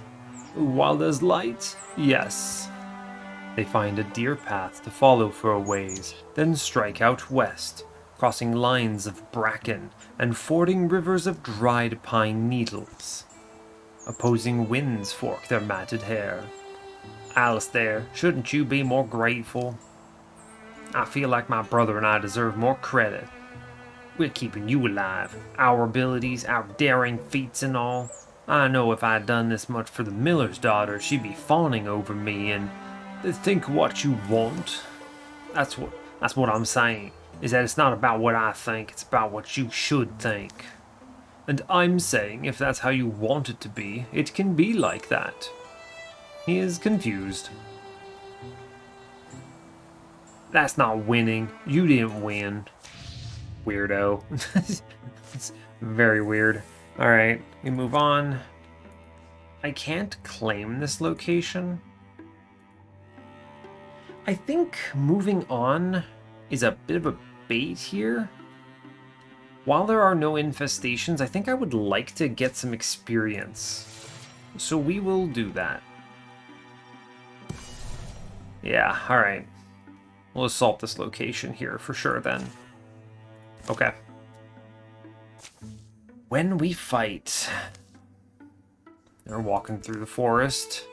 While there's light, yes. They find a deer path to follow for a ways, then strike out west, crossing lines of bracken and fording rivers of dried pine needles. Opposing winds fork their matted hair. Alistair, shouldn't you be more grateful? I feel like my brother and I deserve more credit. We're keeping you alive, our abilities, our daring feats and all. I know if I'd done this much for the miller's daughter, she'd be fawning over me and think what you want. That's what I'm saying, is that it's not about what I think, it's about what you should think. And I'm saying if that's how you want it to be, it can be like that. He is confused. That's not winning. You didn't win. Weirdo. It's very weird. Alright, we move on. I can't claim this location. I think moving on is a bit of a bait here. While there are no infestations, I think I would like to get some experience. So we will do that. Yeah, alright. We'll assault this location here for sure then. Okay. When we fight... They're walking through the forest.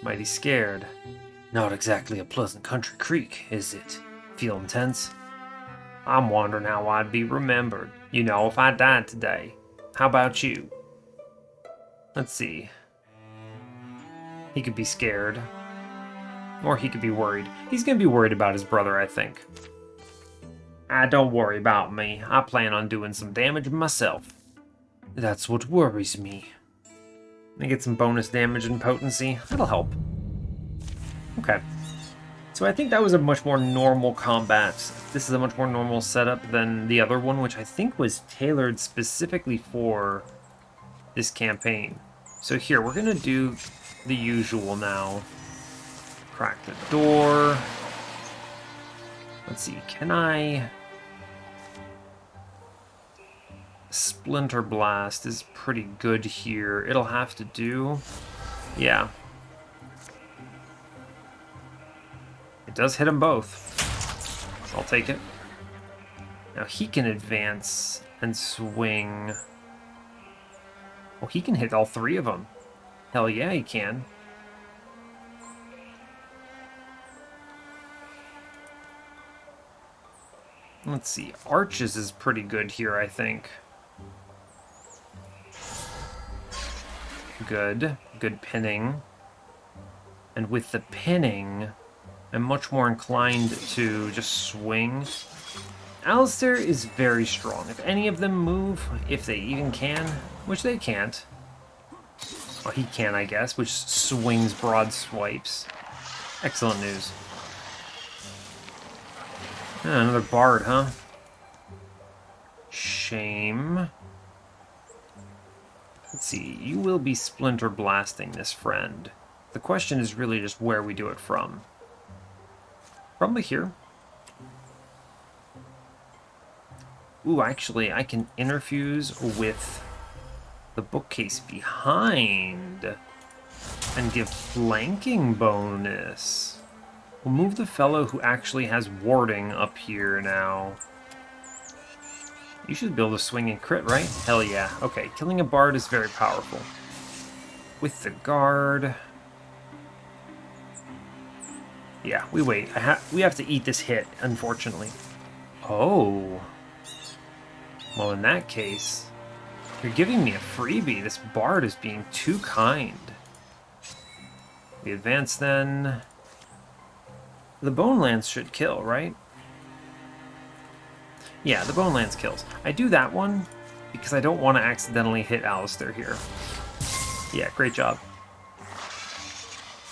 Mighty scared. Not exactly a pleasant country creek, is it? Feeling tense? I'm wondering how I'd be remembered. You know, if I died today. How about you? Let's see. He could be scared. Or he could be worried. He's gonna be worried about his brother, I think. Don't worry about me. I plan on doing some damage myself. That's what worries me. I get some bonus damage and potency. That'll help. Okay. So I think that was a much more normal combat. This is a much more normal setup than the other one, which I think was tailored specifically for this campaign. So here, we're gonna do the usual now. Crack the door. Let's see, can I... Splinter Blast is pretty good here. It'll have to do. Yeah. It does hit them both. I'll take it. Now he can advance and swing. Well, he can hit all 3 of them. Hell yeah, he can. Let's see. Arches is pretty good here, I think. Good. Good pinning. And with the pinning, I'm much more inclined to just swing. Alistair is very strong. If any of them move, if they even can, which they can't. Well, he can, I guess, which swings broad swipes. Excellent news. Another bard, huh? Shame. Let's see, you will be splinter blasting this friend. The question is really just where we do it from. Probably here. Ooh, actually, I can interfuse with the bookcase behind and give flanking bonus. We'll move the fellow who actually has warding up here now. You should be able to swing and crit, right? Hell yeah. Okay, killing a bard is very powerful. With the guard... Yeah, we wait. We have to eat this hit, unfortunately. Oh. Well, in that case, you're giving me a freebie. This bard is being too kind. We advance then. The Bone Lance should kill, right? Yeah, the Bone Lance kills. I do that one because I don't want to accidentally hit Alistair here. Yeah, great job.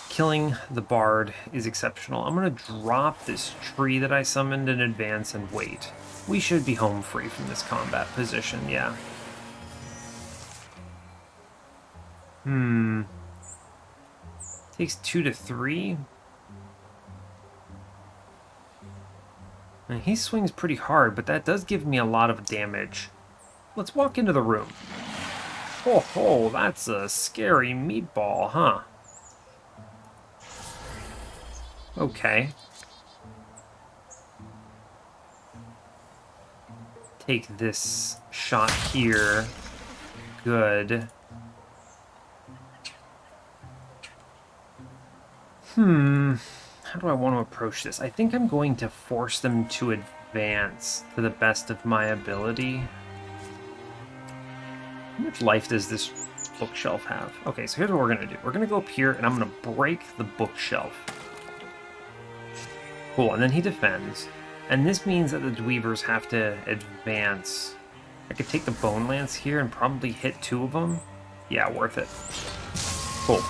Killing the bard is exceptional. I'm going to drop this tree that I summoned in advance and wait. We should be home free from this combat position, yeah. Takes 2 to 3. And he swings pretty hard, but that does give me a lot of damage. Let's walk into the room. Oh, that's a scary meatball, huh? Okay. Take this shot here. Good. How do I want to approach this? I think I'm going to force them to advance to the best of my ability. How much life does this bookshelf have? Okay, so here's what we're going to do. We're going to go up here, and I'm going to break the bookshelf. Cool, and then he defends. And this means that the Dweavers have to advance. I could take the Bone Lance here and probably hit 2 of them. Yeah, worth it. Cool.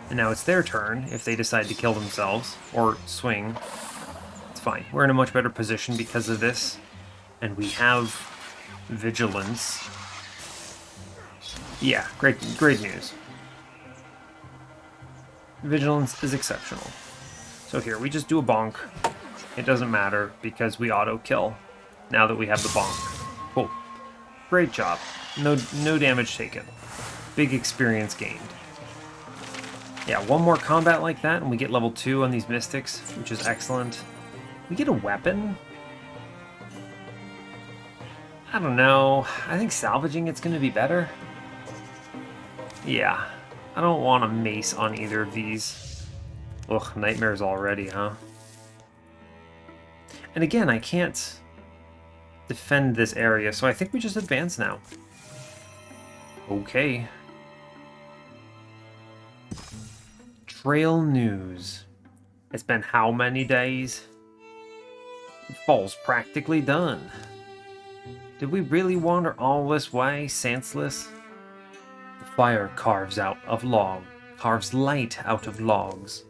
And now it's their turn if they decide to kill themselves or swing. It's fine. We're in a much better position because of this. And we have vigilance. Yeah, great news. Vigilance is exceptional. So here, we just do a bonk. It doesn't matter because we auto-kill now that we have the bonk. Cool. Great job. No damage taken. Big experience gained. Yeah, one more combat like that and we get level 2 on these mystics, which is excellent. We get a weapon? I don't know. I think salvaging it's going to be better. Yeah, I don't want a mace on either of these. Ugh, nightmares already, huh? And again, I can't defend this area, so I think we just advance now. Okay. Trail news. It's been how many days? Fall's practically done. Did we really wander all this way, senseless? The fire carves light out of logs.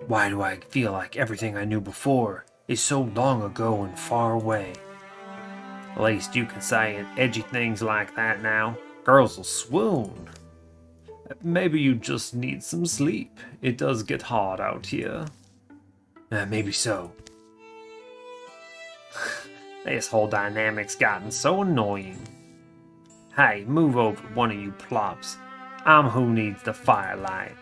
Why do I feel like everything I knew before is so long ago and far away? At least you can say edgy things like that now. Girls will swoon. Maybe you just need some sleep. It does get hard out here. Maybe so. This whole dynamic's gotten so annoying. Hey, move over, one of you plops. I'm who needs the firelight.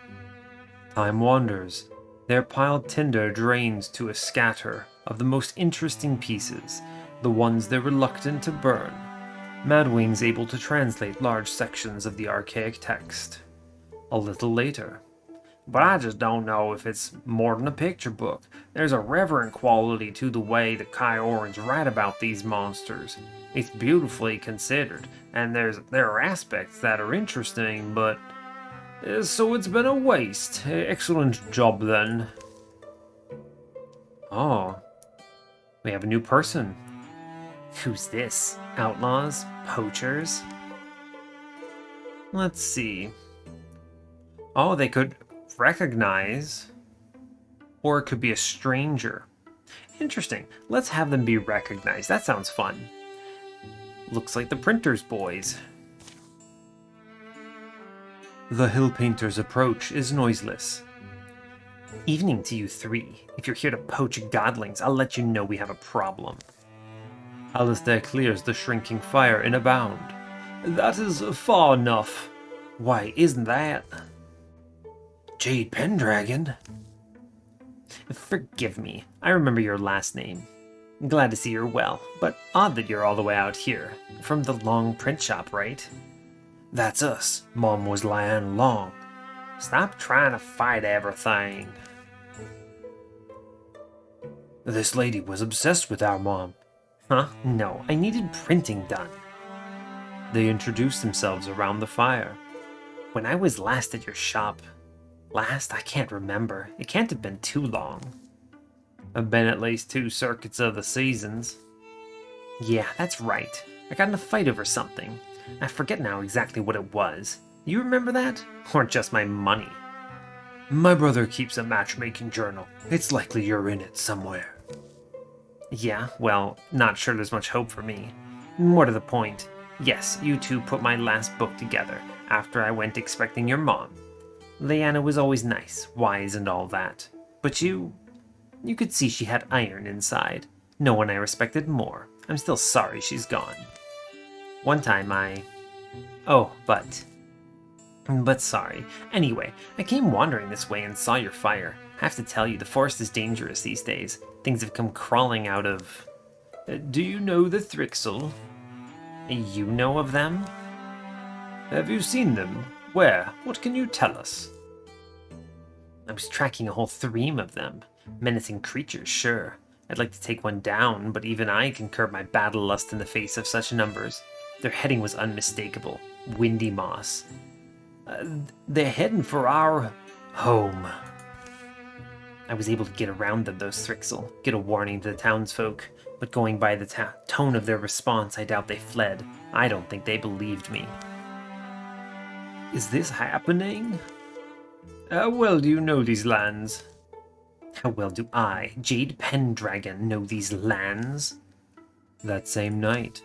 Time wanders. Their piled tinder drains to a scatter of the most interesting pieces, the ones they're reluctant to burn. Madwing's able to translate large sections of the archaic text. A little later. But I just don't know if it's more than a picture book. There's a reverent quality to the way the Kyorans write about these monsters. It's beautifully considered, and there are aspects that are interesting, but... so it's been a waste. Excellent job, then. Oh. We have a new person. Who's this? Outlaws? Poachers? Let's see. Oh, they could recognize, or it could be a stranger. Interesting. Let's have them be recognized. That sounds fun. Looks like the printer's boys. The hill painter's approach is noiseless. Evening to you three. If you're here to poach godlings, I'll let you know we have a problem. Alistair clears the shrinking fire in a bound. That is far enough. Why, isn't that? Jade Pendragon? Forgive me, I remember your last name. Glad to see you're well, but odd that you're all the way out here. From the Long print shop, right? That's us. Mom was lying long. Stop trying to fight everything. This lady was obsessed with our mom. Huh? No, I needed printing done. They introduced themselves around the fire. When I was last at your shop... Last? I can't remember. It can't have been too long. I've been at least 2 circuits of the seasons. Yeah, that's right. I got in a fight over something. I forget now exactly what it was. You remember that? Or just my money? My brother keeps a matchmaking journal. It's likely you're in it somewhere. Yeah, well, not sure there's much hope for me. More to the point, yes, you two put my last book together after I went expecting your mom. Leanna was always nice, wise and all that. But you could see she had iron inside. No one I respected more. I'm still sorry she's gone. One time Oh, but sorry. Anyway, I came wandering this way and saw your fire. I have to tell you, the forest is dangerous these days. Things have come crawling out of... Do you know the Thrixl? You know of them? Have you seen them? Where? What can you tell us? I was tracking a whole thream of them. Menacing creatures, sure. I'd like to take one down, but even I can curb my battle lust in the face of such numbers. Their heading was unmistakable. Windy moss. They're heading for our... home. I was able to get around them, those Thrixl, get a warning to the townsfolk, but going by the tone of their response, I doubt they fled. I don't think they believed me. Is this happening? How well do you know these lands? How well do I, Jade Pendragon, know these lands? That same night.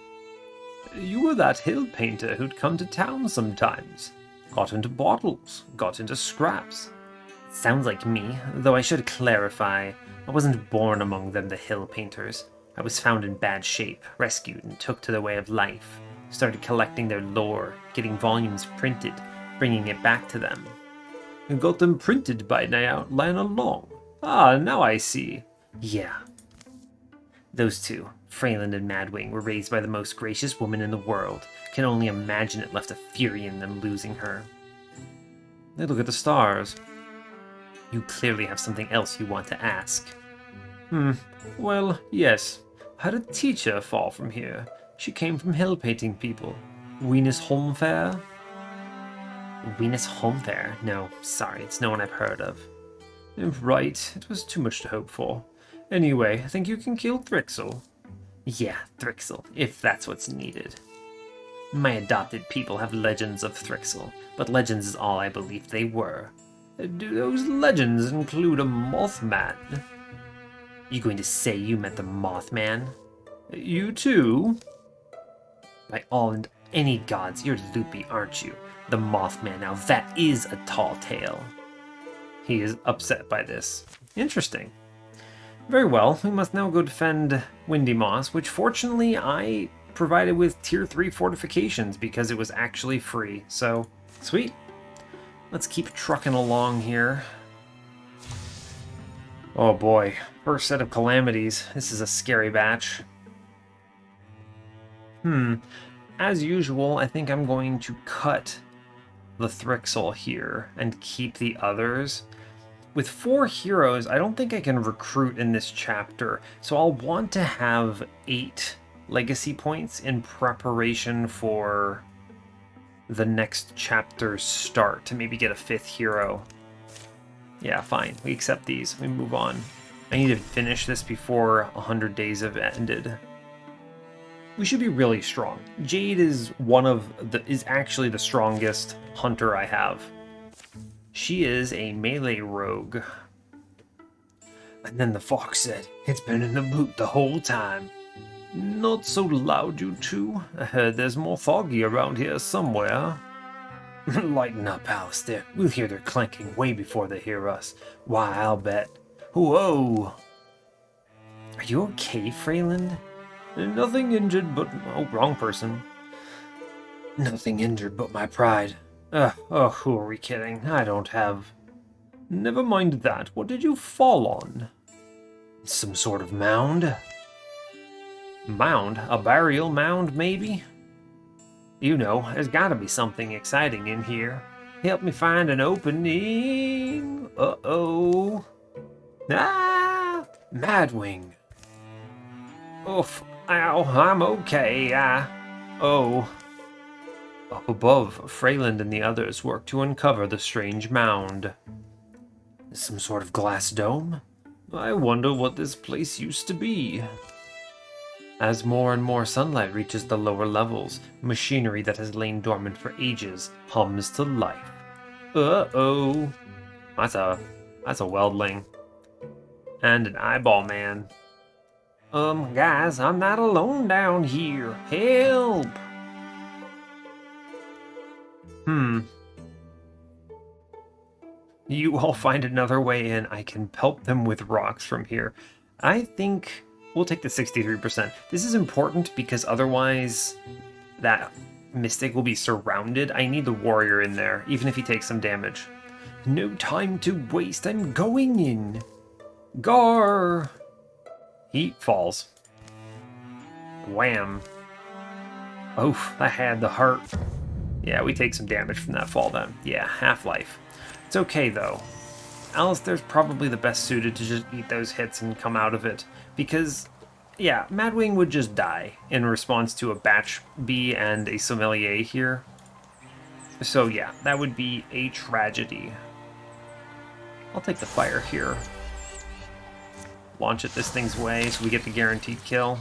You were that hill painter who'd come to town sometimes. Got into bottles, got into scraps. Sounds like me, though I should clarify, I wasn't born among them, the hill painters. I was found in bad shape, rescued, and took to the way of life. Started collecting their lore, getting volumes printed, bringing it back to them. You got them printed by Lana Long. Ah, now I see. Yeah. Those two, Freyland and Madwing, were raised by the most gracious woman in the world. Can only imagine it left a fury in them losing her. They look at the stars. You clearly have something else you want to ask. Well, yes. I had a teacher fall from here. She came from hill painting people. Venus Holmfair? Venus Holmfair? No, sorry, it's no one I've heard of. Right, it was too much to hope for. Anyway, I think you can kill Thrixl. Yeah, Thrixl, if that's what's needed. My adopted people have legends of Thrixl, but legends is all I believed they were. Do those legends include a Mothman? You going to say you met the Mothman? You too? By all and any gods, you're loopy, aren't you? The Mothman, now that is a tall tale. He is upset by this. Interesting. Very well, we must now go defend Windy Moss, which fortunately I provided with tier 3 fortifications because it was actually free. So, sweet. Let's keep trucking along here. Oh boy, first set of calamities. This is a scary batch. As usual, I think I'm going to cut the Thrixl here and keep the others. With 4 heroes, I don't think I can recruit in this chapter, so I'll want to have 8 legacy points in preparation for the next chapter's start to maybe get a 5th hero. Yeah, fine. We accept these. We move on. I need to finish this before 100 days have ended. We should be really strong. Jade is is actually the strongest hunter I have. She is a melee rogue. And then the fox said, "It's been in the boot the whole time." Not so loud, you two. I heard there's more foggy around here somewhere. Lighten up, Alistair. We'll hear their clanking way before they hear us. Why, I'll bet. Whoa! Are you okay, Freyland? Nothing injured but... Oh, wrong person. Nothing injured but my pride. Oh, who are we kidding? I don't have... Never mind that. What did you fall on? Some sort of mound? Mound? A burial mound, maybe? You know, there's gotta be something exciting in here. Help me find an opening. Uh-oh. Ah! Madwing. Oof. Ow, I'm okay. Oh. Up above, Freyland and the others work to uncover the strange mound. Some sort of glass dome? I wonder what this place used to be. As more and more sunlight reaches the lower levels, machinery that has lain dormant for ages hums to life. Uh-oh. That's a weldling. And an eyeball man. Guys, I'm not alone down here. Help! You all find another way in. I can pelt them with rocks from here. I think we'll take the 63%. This is important because otherwise that mystic will be surrounded. I need the warrior in there, even if he takes some damage. No time to waste. I'm going in. Gar! He falls. Wham. Oof, I had the heart. Yeah, we take some damage from that fall then. Yeah, half-life. It's okay, though. Alistair's probably the best suited to just eat those hits and come out of it. Because, yeah, Madwing would just die in response to a Batch B and a Sommelier here. So yeah, that would be a tragedy. I'll take the fire here. Launch it this thing's way so we get the guaranteed kill.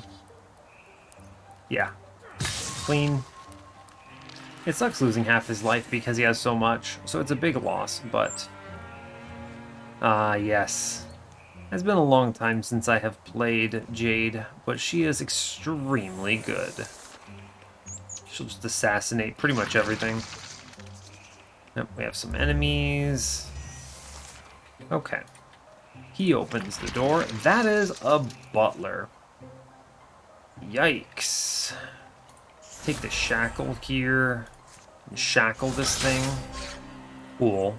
Yeah. Clean. It sucks losing half his life because he has so much, so it's a big loss, but... yes. It's been a long time since I have played Jade, but she is extremely good. She'll just assassinate pretty much everything. Yep, we have some enemies. Okay. He opens the door. That is a butler. Yikes. Take the shackle here. And shackle this thing. Cool.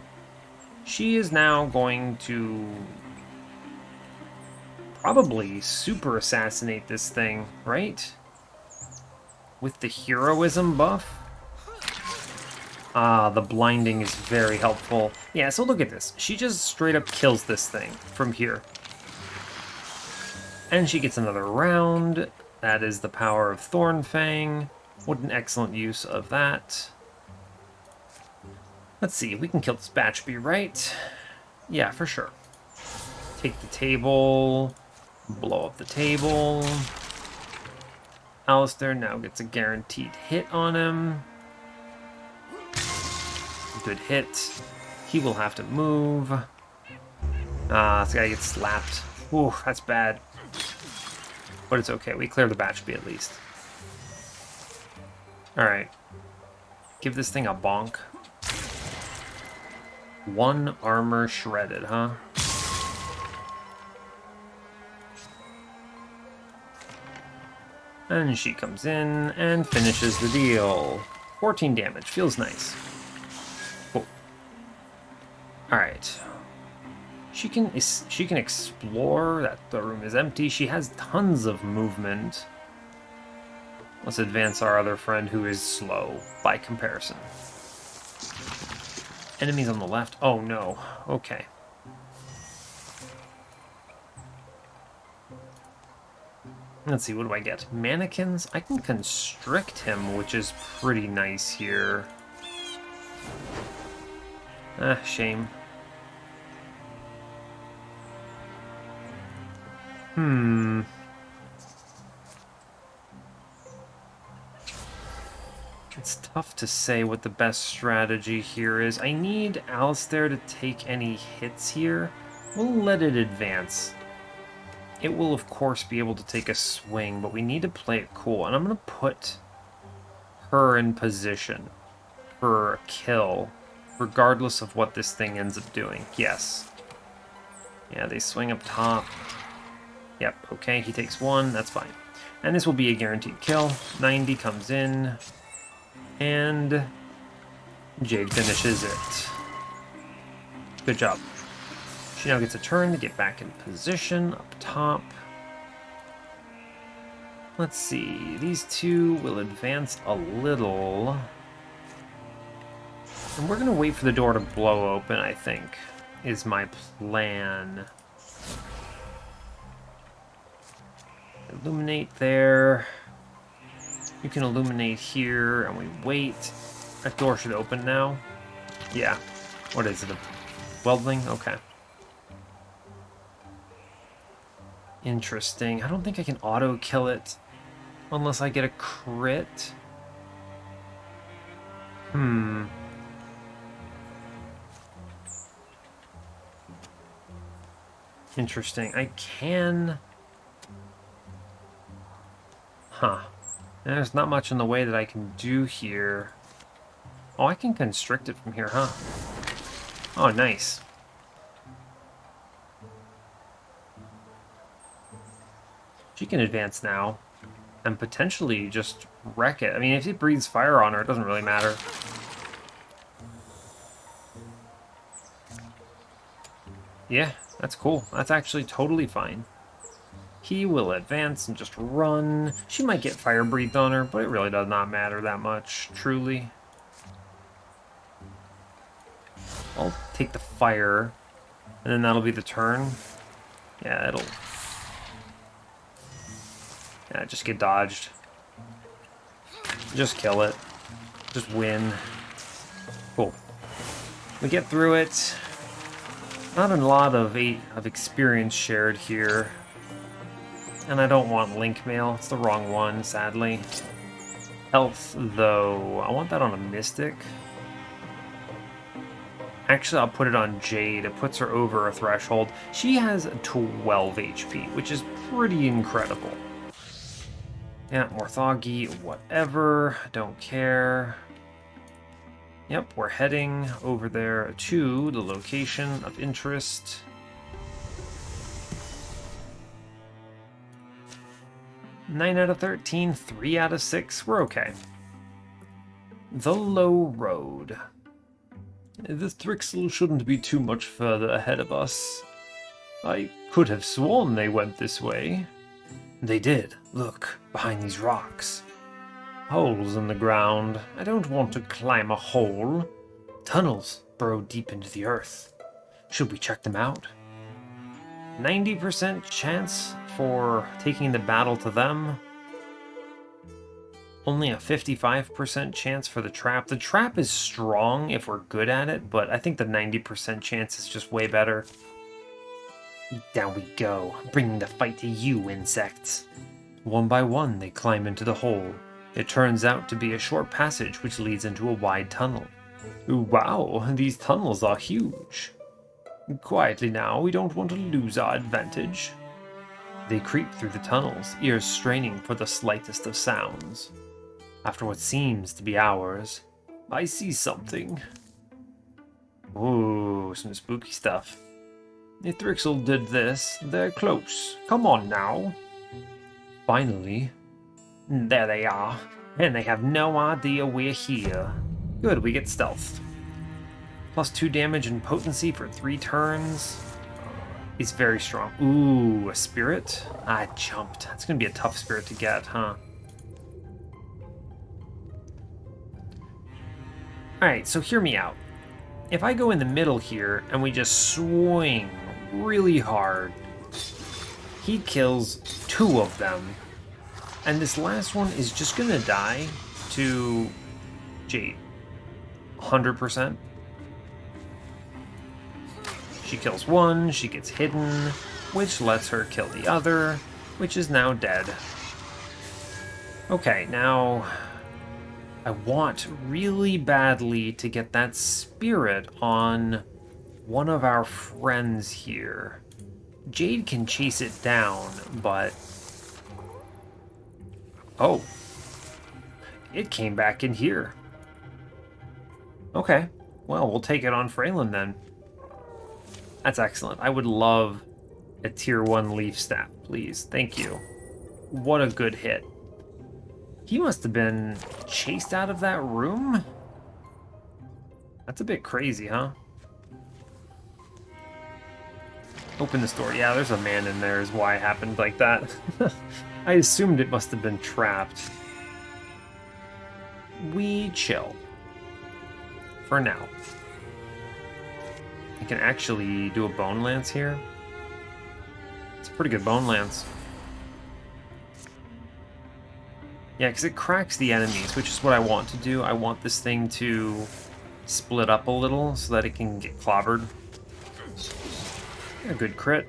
She is now going to probably super assassinate this thing, right? With the heroism buff. The blinding is very helpful. Yeah, so look at this. She just straight up kills this thing from here. And she gets another round. That is the power of Thornfang. What an excellent use of that. Let's see, we can kill this Batchby, right? Yeah, for sure. Take the table. Blow up the table. Alistair now gets a guaranteed hit on him. Good hit. He will have to move. This guy gets slapped. Ooh, that's bad. But it's okay. We clear the Batchby at least. Alright. Give this thing a bonk. 1 armor shredded, huh? And she comes in and finishes the deal. 14 damage. Feels nice. Cool. Alright. She can explore. That the room is empty. She has tons of movement. Let's advance our other friend who is slow by comparison. Enemies on the left. Oh no. Okay. Let's see, what do I get? Mannequins? I can constrict him, which is pretty nice here. Shame. It's tough to say what the best strategy here is. I need Alistair to take any hits here. We'll let it advance. It will, of course, be able to take a swing, but we need to play it cool. And I'm going to put her in position for a kill, regardless of what this thing ends up doing. Yes. Yeah, they swing up top. Yep, okay, he takes 1. That's fine. And this will be a guaranteed kill. 90 comes in, and Jade finishes it. Good job. She now gets a turn to get back in position up top. Let's see, these two will advance a little. And we're gonna wait for the door to blow open, I think, is my plan. Illuminate there. You can illuminate here, and we wait. That door should open now. Yeah. What is it? A weldling? Okay. Interesting. I don't think I can auto kill it unless I get a crit. Interesting. I can... Huh. There's not much in the way that I can do here. Oh, I can constrict it from here, huh? Oh, nice. She can advance now and potentially just wreck it. I mean, if it breathes fire on her, it doesn't really matter. Yeah, that's cool. That's actually totally fine. He will advance and just run. She might get fire breathed on her, but it really does not matter that much, truly. I'll take the fire, and then that'll be the turn. Yeah, it'll... Yeah, just get dodged. Just kill it. Just win. Cool. We get through it. Not a lot of experience shared here. And I don't want link mail. It's the wrong one, sadly. Health, though. I want that on a mystic. Actually, I'll put it on Jade. It puts her over a threshold. She has 12 HP, which is pretty incredible. Yeah, Morthoggy, whatever. Don't care. Yep, we're heading over there to the location of interest. Nine out of 13, 3 out of 6. We're okay. The Low Road. The Thrixl shouldn't be too much further ahead of us. I could have sworn they went this way. They did. Look, behind these rocks. Holes in the ground. I don't want to climb a hole. Tunnels burrow deep into the earth. Should we check them out? 90% chance for taking the battle to them. Only a 55% chance for the trap. The trap is strong if we're good at it, but I think the 90% chance is just way better. Down we go, bringing the fight to you, insects. One by one, they climb into the hole. It turns out to be a short passage which leads into a wide tunnel. Wow, these tunnels are huge. Quietly now, we don't want to lose our advantage. They creep through the tunnels, ears straining for the slightest of sounds. After what seems to be hours, I see something. Ooh, some spooky stuff. If Thrixl did this, they're close. Come on now. Finally. There they are. And they have no idea we're here. Good, we get stealth. +2 damage and potency for 3 turns. He's very strong. Ooh, a spirit? I jumped. That's going to be a tough spirit to get, huh? Alright, so hear me out. If I go in the middle here and we just swing really hard, he kills 2 of them. And this last one is just going to die to Jade. 100%. She kills 1, she gets hidden, which lets her kill the other, which is now dead. Okay, now I want really badly to get that spirit on one of our friends here. Jade can chase it down, but... Oh. It came back in here. Okay, well, we'll take it on Freylin then. That's excellent. I would love a tier 1 leaf staff, please. Thank you. What a good hit. He must have been chased out of that room? That's a bit crazy, huh? Open this door. Yeah, there's a man in there is why it happened like that. I assumed it must have been trapped. We chill. For now. I can actually do a bone lance here. It's a pretty good bone lance. Yeah, because it cracks the enemies, which is what I want to do. I want this thing to split up a little so that it can get clobbered. A good crit.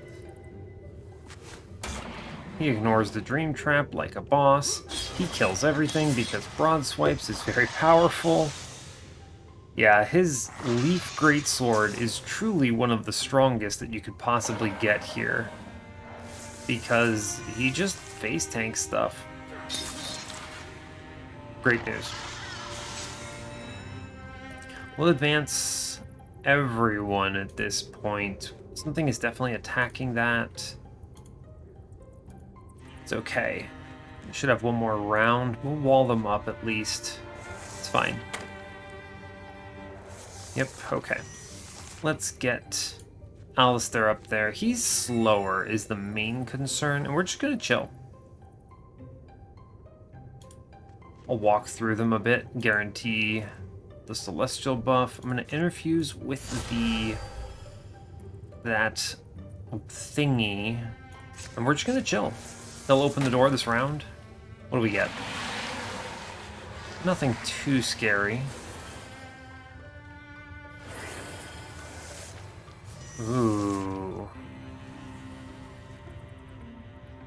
He ignores the dream trap like a boss. He kills everything because broad swipes is very powerful. Yeah, his leaf greatsword is truly one of the strongest that you could possibly get here. Because he just face tanks stuff. Great news. We'll advance everyone at this point. Something is definitely attacking that. It's okay. We should have one more round. We'll wall them up at least. It's fine. Yep, okay. Let's get Alistair up there. He's slower is the main concern, and we're just gonna chill. I'll walk through them a bit, guarantee the celestial buff. I'm gonna interfuse with that thingy, and we're just gonna chill. They'll open the door this round. What do we get? Nothing too scary. Ooh.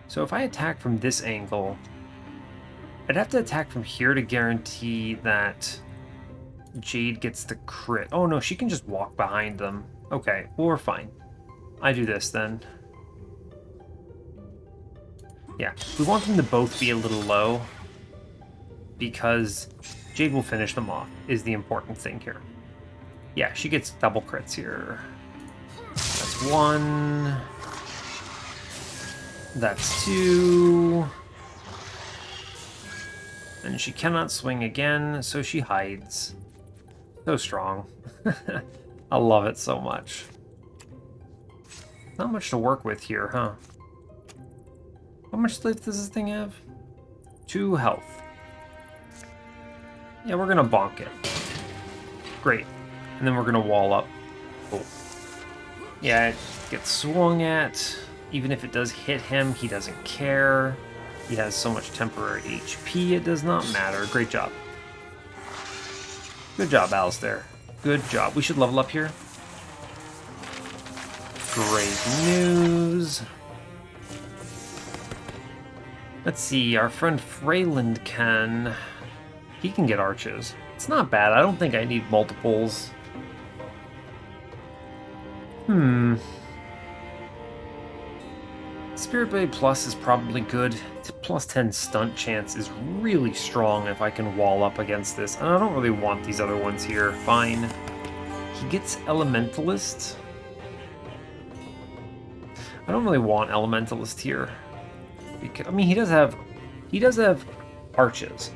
So if I attack from this angle, I'd have to attack from here to guarantee that Jade gets the crit. Oh no, she can just walk behind them. Okay, well we're fine. I do this then. Yeah, we want them to both be a little low because Jade will finish them off, is the important thing here. Yeah, she gets double crits here. That's one. That's two. And she cannot swing again, so she hides. So strong. I love it so much. Not much to work with here, huh? How much life does this thing have? 2 health. Yeah, we're gonna bonk it. Great. And then we're gonna wall up. Cool. Yeah, it gets swung at. Even if it does hit him, he doesn't care. He has so much temporary HP, it does not matter. Great job. Good job, Alistair. Good job. We should level up here. Great news. Let's see, our friend Freyland he can get arches. It's not bad. I don't think I need multiples. Spirit Blade Plus is probably good. Plus 10 stunt chance is really strong if I can wall up against this. And I don't really want these other ones here. Fine. He gets Elementalist. I don't really want Elementalist here. Because, I mean, he does have arches.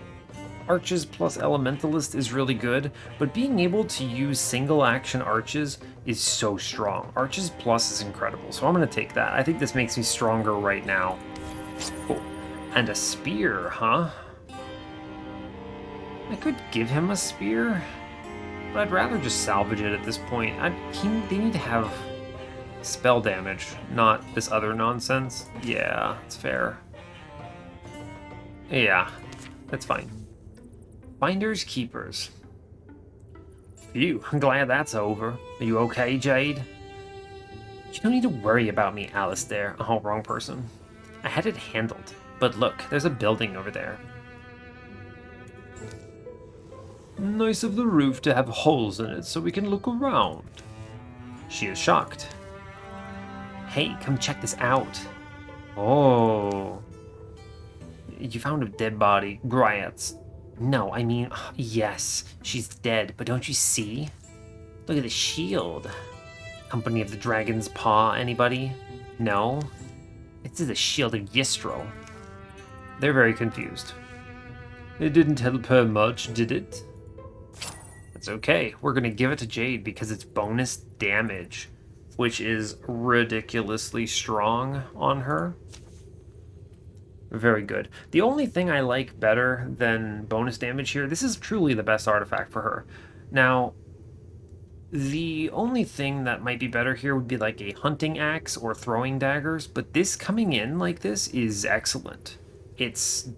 Arches plus Elementalist is really good, but being able to use single action arches is so strong. Arches plus is incredible, so I'm going to take that. I think this makes me stronger right now. Cool. And a spear, huh? I could give him a spear, but I'd rather just salvage it at this point. They need to have spell damage, not this other nonsense. Yeah, it's fair. Yeah, that's fine. Finders Keepers. Phew, I'm glad that's over. Are you okay, Jade? You don't need to worry about me, Alistair. Oh, wrong person. I had it handled. But look, there's a building over there. Nice of the roof to have holes in it so we can look around. She is shocked. Hey, come check this out. Oh. You found a dead body. Griots. No, I mean, yes, she's dead, but don't you see? Look at the shield. Company of the Dragon's Paw, anybody? No? This is the shield of Yistral. They're very confused. It didn't help her much, did it? It's okay. We're going to give it to Jade because it's bonus damage, which is ridiculously strong on her. Very good. The only thing I like better than bonus damage here, this is truly the best artifact for her. Now, the only thing that might be better here would be like a hunting axe or throwing daggers, but this coming in like this is excellent. It's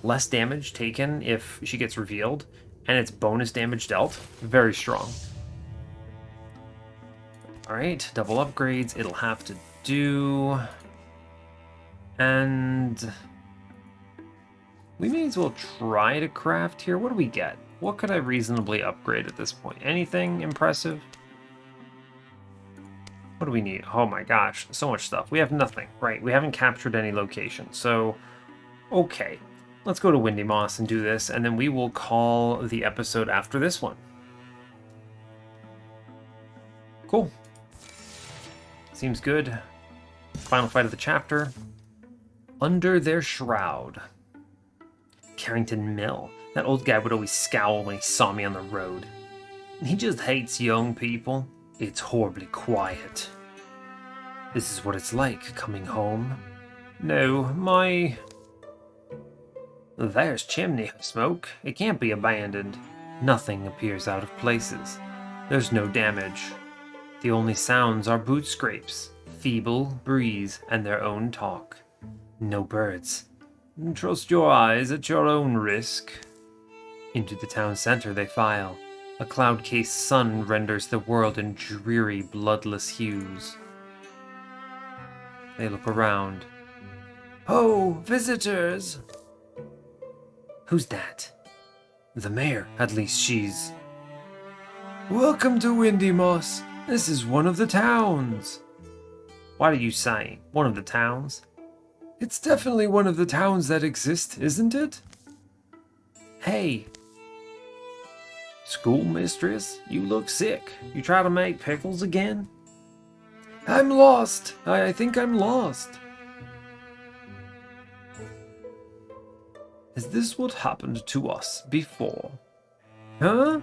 less damage taken if she gets revealed, and it's bonus damage dealt. Very strong. Alright, double upgrades, it'll have to do. And we may as well try to craft here. What do we get? What could I reasonably upgrade at this point? Anything impressive? What do we need? Oh my gosh, so much stuff. We have nothing. Right, we haven't captured any location. So, okay. Let's go to Windy Moss and do this, and then we will call the episode after this one. Cool. Seems good. Final fight of the chapter. Under their shroud. Carrington Mill. That old guy would always scowl when he saw me on the road. He just hates young people. It's horribly quiet. This is what it's like coming home. No, my... There's chimney smoke. It can't be abandoned. Nothing appears out of places. There's no damage. The only sounds are boot scrapes, feeble breeze, and their own talk. No birds. Trust your eyes at your own risk. Into the town center they file. A cloud-cased sun renders the world in dreary, bloodless hues. They look around. Oh, visitors! Who's that? The mayor. At least she's... Welcome to Windy Moss. This is one of the towns. What are you saying? One of the towns? It's definitely one of the towns that exist, isn't it? Hey. Schoolmistress, you look sick. You try to make pickles again? I'm lost. I think I'm lost. Is this what happened to us before? Huh?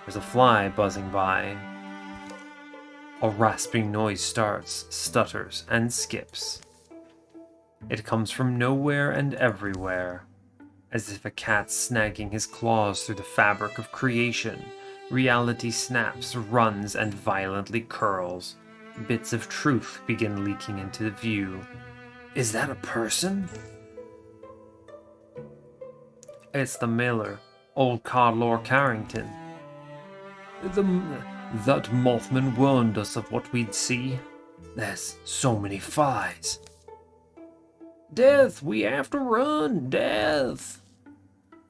There's a fly buzzing by. A rasping noise starts, stutters, and skips. It comes from nowhere and everywhere, as if a cat's snagging his claws through the fabric of creation. Reality snaps, runs, and violently curls. Bits of truth begin leaking into view. Is that a person? It's the miller, old Cardlore Carrington. That Mothman warned us of what we'd see. There's so many flies. Death! We have to run! Death!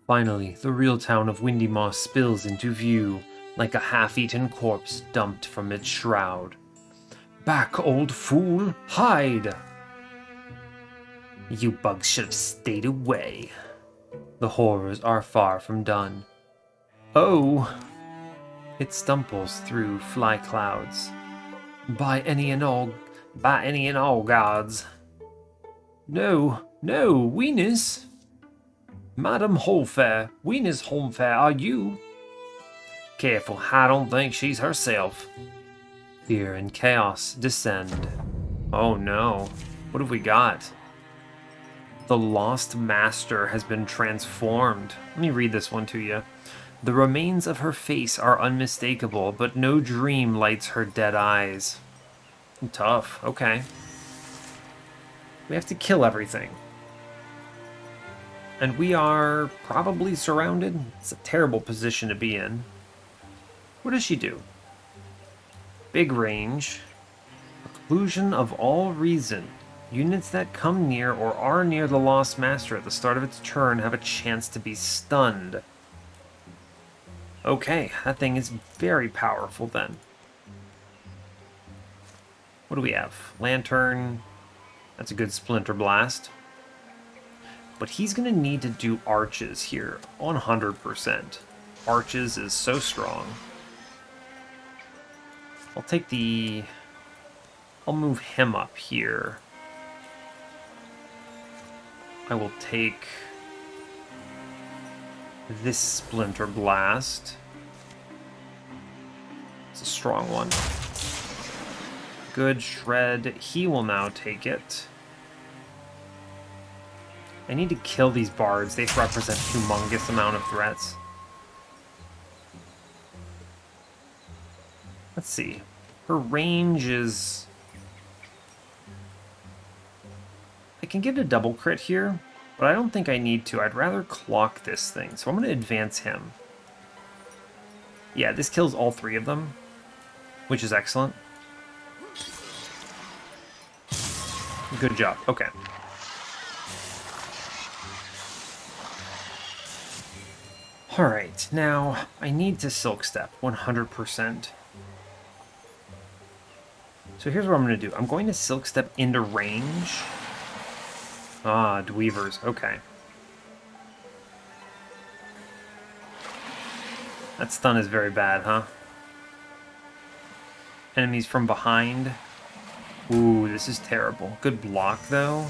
Finally, the real town of Windy Moss spills into view, like a half-eaten corpse dumped from its shroud. Back, old fool! Hide! You bugs should have stayed away. The horrors are far from done. Oh! It stumbles through fly clouds. By any and all gods. No, Weenus! Madam Holfair, Weenus Holfair, are you? Careful, I don't think she's herself. Fear and chaos descend. Oh no, what have we got? The lost master has been transformed. Let me read this one to you. The remains of her face are unmistakable, but no dream lights her dead eyes. Tough, okay. We have to kill everything. And we are probably surrounded. It's a terrible position to be in. What does she do? Big range. Occlusion of all reason. Units that come near or are near the Lost Master at the start of its turn have a chance to be stunned. Okay, that thing is very powerful then. What do we have? Lantern. That's a good Splinter Blast. But he's going to need to do arches here, 100%. Arches is so strong. I'll move him up here. I will take this Splinter Blast. It's a strong one. Good shred. He will now take it. I need to kill these bards. They represent humongous amount of threats. Let's see. Her range is... I can get a double crit here, but I don't think I need to. I'd rather clock this thing, so I'm going to advance him. Yeah, this kills all three of them, which is excellent. Good job. Okay. Alright, now I need to Silk Step 100%. So here's what I'm going to do. I'm going to Silk Step into range. Ah, Dweavers. Okay. That stun is very bad, huh? Enemies from behind. Ooh, this is terrible. Good block, though.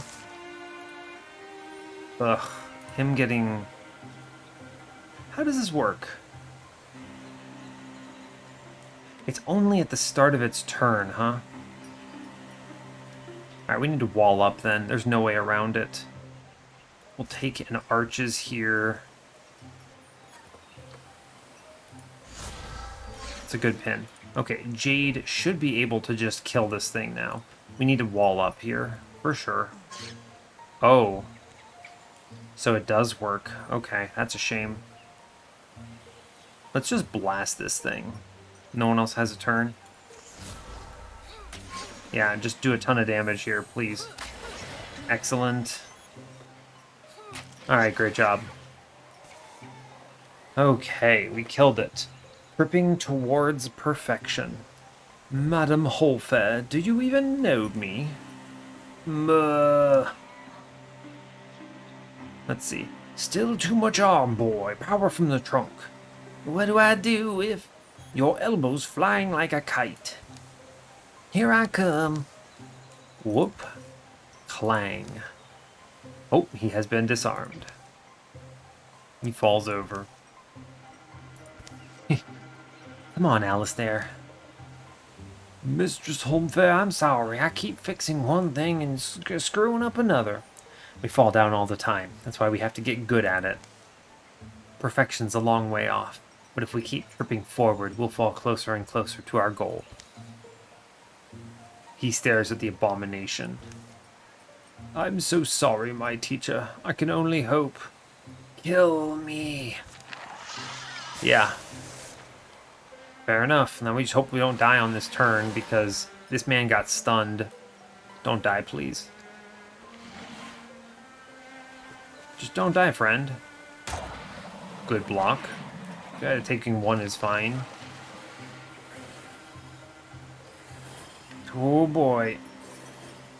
Ugh. Him getting... How does this work? It's only at the start of its turn, huh? Alright, we need to wall up then. There's no way around it. We'll take an arches here. It's a good pin. Okay, Jade should be able to just kill this thing now. We need to wall up here, for sure. Oh. So it does work. Okay, that's a shame. Let's just blast this thing. No one else has a turn. Yeah, just do a ton of damage here, please. Excellent. Alright, great job. Okay, we killed it. Tripping towards perfection. Madam Holfair, do you even know me? Let's see. Still too much arm, boy. Power from the trunk. What do I do if your elbow's flying like a kite? Here I come. Whoop. Clang. Oh, he has been disarmed. He falls over. Come on, Alistair. Mistress Holfair, I'm sorry. I keep fixing one thing and screwing up another. We fall down all the time. That's why we have to get good at it. Perfection's a long way off, but if we keep tripping forward, we'll fall closer and closer to our goal. He stares at the abomination. I'm so sorry, my teacher. I can only hope. Kill me. Yeah. Fair enough. Now we just hope we don't die on this turn because this man got stunned. Don't die, please. Just don't die, friend. Good block. Taking one is fine. Oh boy.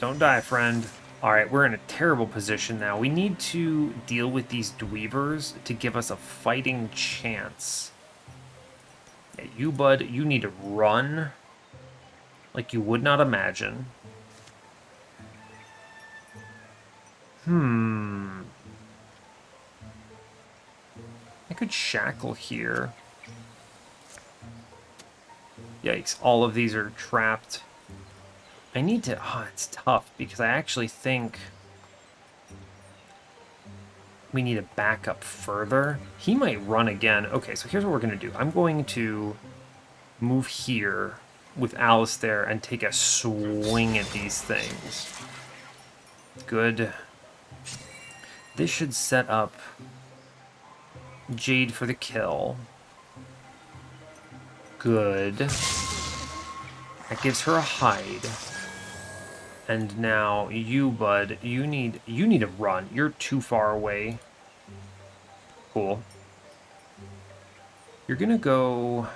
Don't die, friend. Alright, we're in a terrible position now. We need to deal with these Dweavers to give us a fighting chance. Yeah, you, bud, you need to run like you would not imagine. I could shackle here. Yikes, all of these are trapped. I need to... Oh, it's tough because I actually think we need to back up further. He might run again. Okay, so here's what we're going to do. I'm going to move here with Alistair and take a swing at these things. Good. This should set up Jade for the kill. Good. That gives her a hide. And now you, bud, you need to run. You're too far away. Cool. You're gonna go...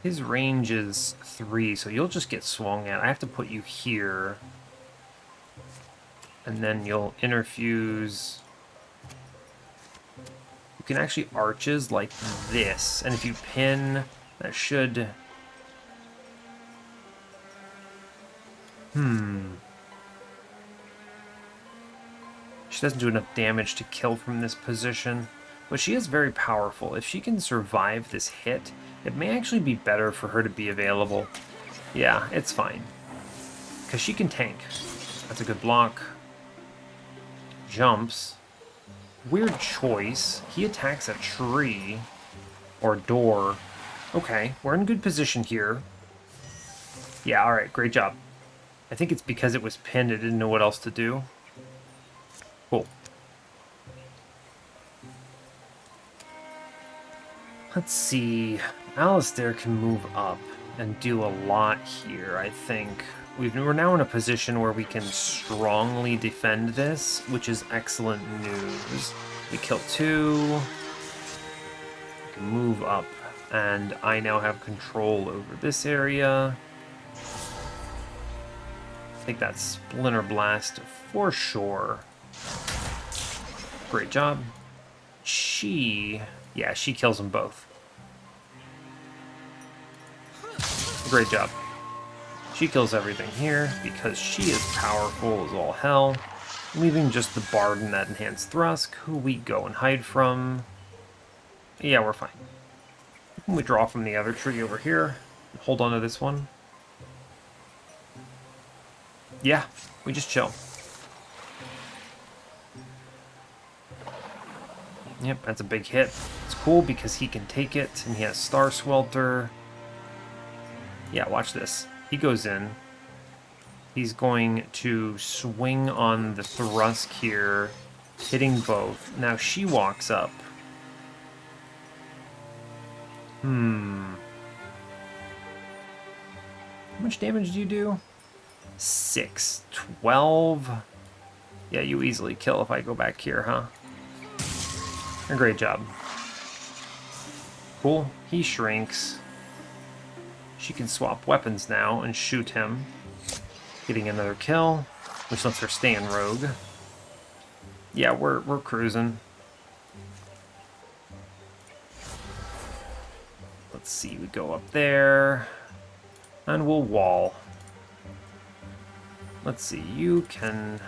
His range is 3, so you'll just get swung at. I have to put you here. And then you'll interfuse. You can actually arches like this. And if you pin, that should... She doesn't do enough damage to kill from this position, but she is very powerful. If she can survive this hit, it may actually be better for her to be available. Yeah, it's fine. Because she can tank. That's a good block. Jumps. Weird choice. He attacks a tree. Or door. Okay, we're in good position here. Yeah, alright, great job. I think it's because it was pinned, it didn't know what else to do. Cool. Let's see. Alistair can move up and do a lot here, I think. We're now in a position where we can strongly defend this, which is excellent news. We kill 2. We can move up, and I now have control over this area. Take that Splinter Blast for sure. Great job. Yeah, she kills them both. Great job. She kills everything here because she is powerful as all hell. Leaving just the Bard and that Enhanced Thrust, who we go and hide from. Yeah, we're fine. We draw from the other tree over here. Hold on to this one. Yeah, we just chill. Yep, that's a big hit. It's cool because he can take it, and he has Star Swelter. Yeah, watch this. He goes in. He's going to swing on the Thrust here, hitting both. Now she walks up. How much damage do you do? 6. 12. Yeah, you easily kill if I go back here, huh? A great job. Cool. He shrinks. She can swap weapons now and shoot him. Getting another kill, which lets her stay in rogue. Yeah, we're cruising. Let's see, we go up there. And we'll wall. Let's see, you can...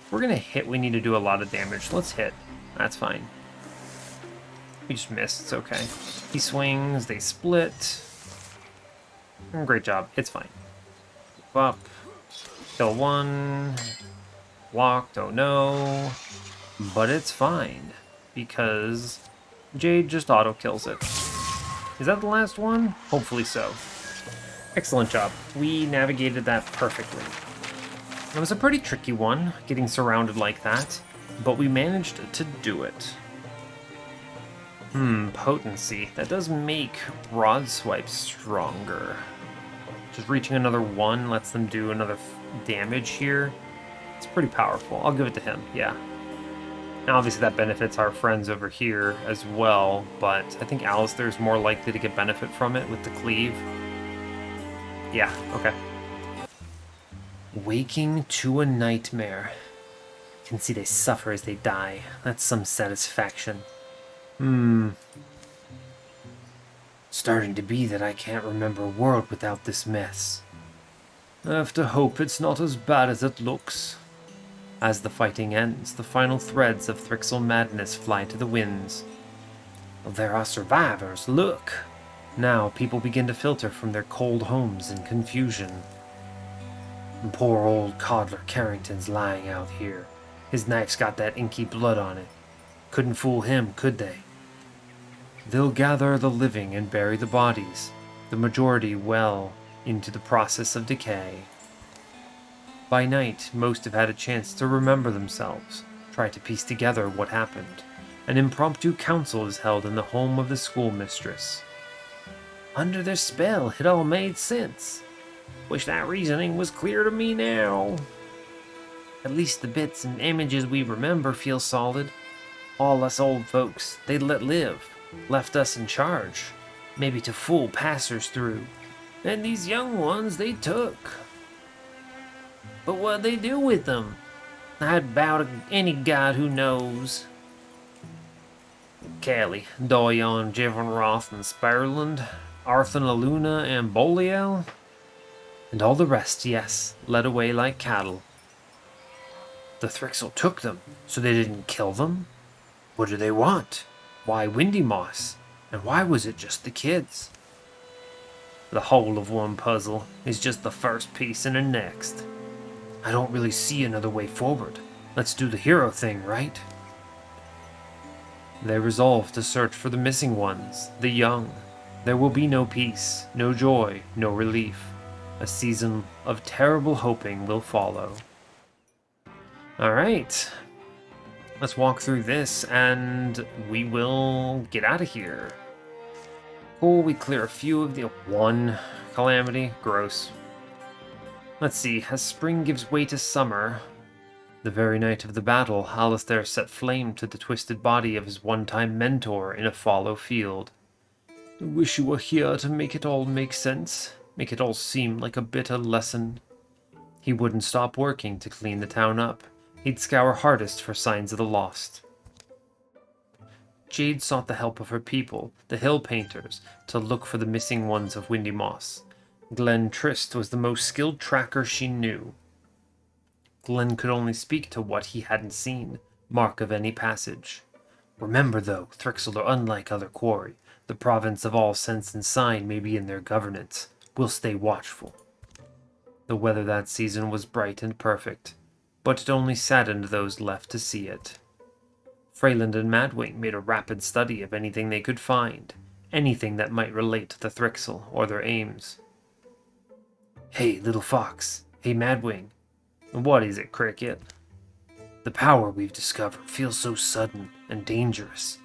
If we're gonna hit, we need to do a lot of damage. Let's hit. That's fine. We just missed, it's okay. He swings, they split. Great job, it's fine. Move up. Kill 1. Blocked, oh no. But it's fine, because Jade just auto-kills it. Is that the last one? Hopefully so. Excellent job. We navigated that perfectly. It was a pretty tricky one, getting surrounded like that, but we managed to do it. Potency. That does make Rod Swipe stronger. Just reaching another 1 lets them do another damage here. It's pretty powerful. I'll give it to him, yeah. Now obviously that benefits our friends over here as well, but I think Alistair's more likely to get benefit from it with the cleave. Yeah, okay. Waking to a nightmare. You can see they suffer as they die. That's some satisfaction. Starting to be that I can't remember a world without this mess. I have to hope it's not as bad as it looks. As the fighting ends, the final threads of Thrixl madness fly to the winds. There are survivors, look! Now people begin to filter from their cold homes in confusion. And poor old Coddler Carrington's lying out here. His knife's got that inky blood on it. Couldn't fool him, could they? They'll gather the living and bury the bodies, the majority well into the process of decay. By night, most have had a chance to remember themselves, try to piece together what happened. An impromptu council is held in the home of the schoolmistress. Under their spell, it all made sense. Wish that reasoning was clear to me now. At least the bits and images we remember feel solid. All us old folks, they'd let live, left us in charge, maybe to fool passers through. And these young ones they took. But what'd they do with them? I'd bow to any god who knows. Callie, Doyon, Jevanroth, and Spireland, Arthur, Eluna, and Boliel, and all the rest, yes, led away like cattle. The Thrixl took them, so they didn't kill them? What do they want? Why Windy Moss? And why was it just the kids? The whole of one puzzle is just the first piece in the next. I don't really see another way forward. Let's do the hero thing, right? They resolve to search for the missing ones, the young. There will be no peace, no joy, no relief. A season of terrible hoping will follow. Alright. Let's walk through this and we will get out of here. Cool, we clear a few of the one calamity. Gross. Let's see, as spring gives way to summer. The very night of the battle, Alistair set flame to the twisted body of his one-time mentor in a fallow field. I wish you were here to make it all make sense, make it all seem like a bitter lesson. He wouldn't stop working to clean the town up. He'd scour hardest for signs of the lost. Jade sought the help of her people, the hill painters, to look for the missing ones of Windy Moss. Glen Trist was the most skilled tracker she knew. Glen could only speak to what he hadn't seen, mark of any passage. Remember, though, Thrixl are unlike other quarry. The province of all sense and sign may be in their governance. We'll stay watchful. The weather that season was bright and perfect, but it only saddened those left to see it. Freyland and Madwing made a rapid study of anything they could find, anything that might relate to the Thrixl or their aims. Hey, little fox. Hey, Madwing. What is it, Cricket? The power we've discovered feels so sudden and dangerous.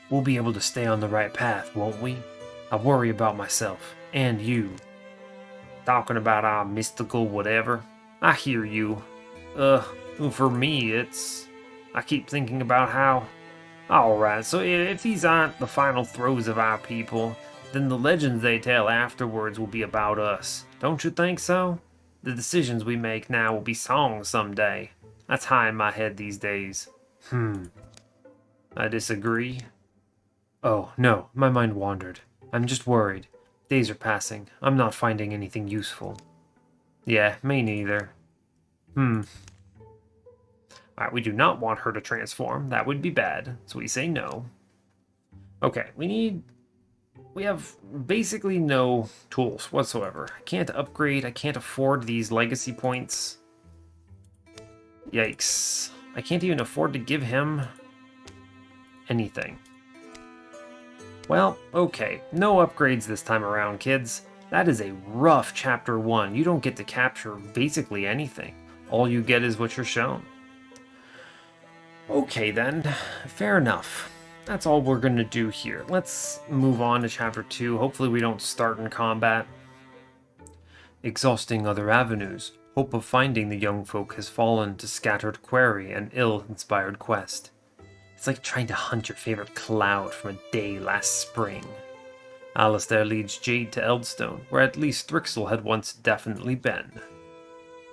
We'll be able to stay on the right path, won't we? I worry about myself, and you. Talking about our mystical whatever. I hear you. For me, I keep thinking about how... Alright, so if these aren't the final throes of our people, then the legends they tell afterwards will be about us. Don't you think so? The decisions we make now will be songs someday. That's high in my head these days. I disagree. Oh, no, my mind wandered. I'm just worried. Days are passing. I'm not finding anything useful. Yeah, me neither. Alright, we do not want her to transform. That would be bad, so we say no. Okay, we have basically no tools whatsoever. I can't upgrade, I can't afford these legacy points. Yikes. I can't even afford to give him anything. Well, okay, no upgrades this time around, kids. That is a rough Chapter 1. You don't get to capture basically anything. All you get is what you're shown. Okay then, fair enough. That's all we're going to do here. Let's move on to Chapter 2. Hopefully we don't start in combat. Exhausting other avenues, hope of finding the young folk has fallen to scattered quarry and ill-inspired quest. It's like trying to hunt your favorite cloud from a day last spring. Alistair leads Jade to Eldstone, where at least Thrixl had once definitely been.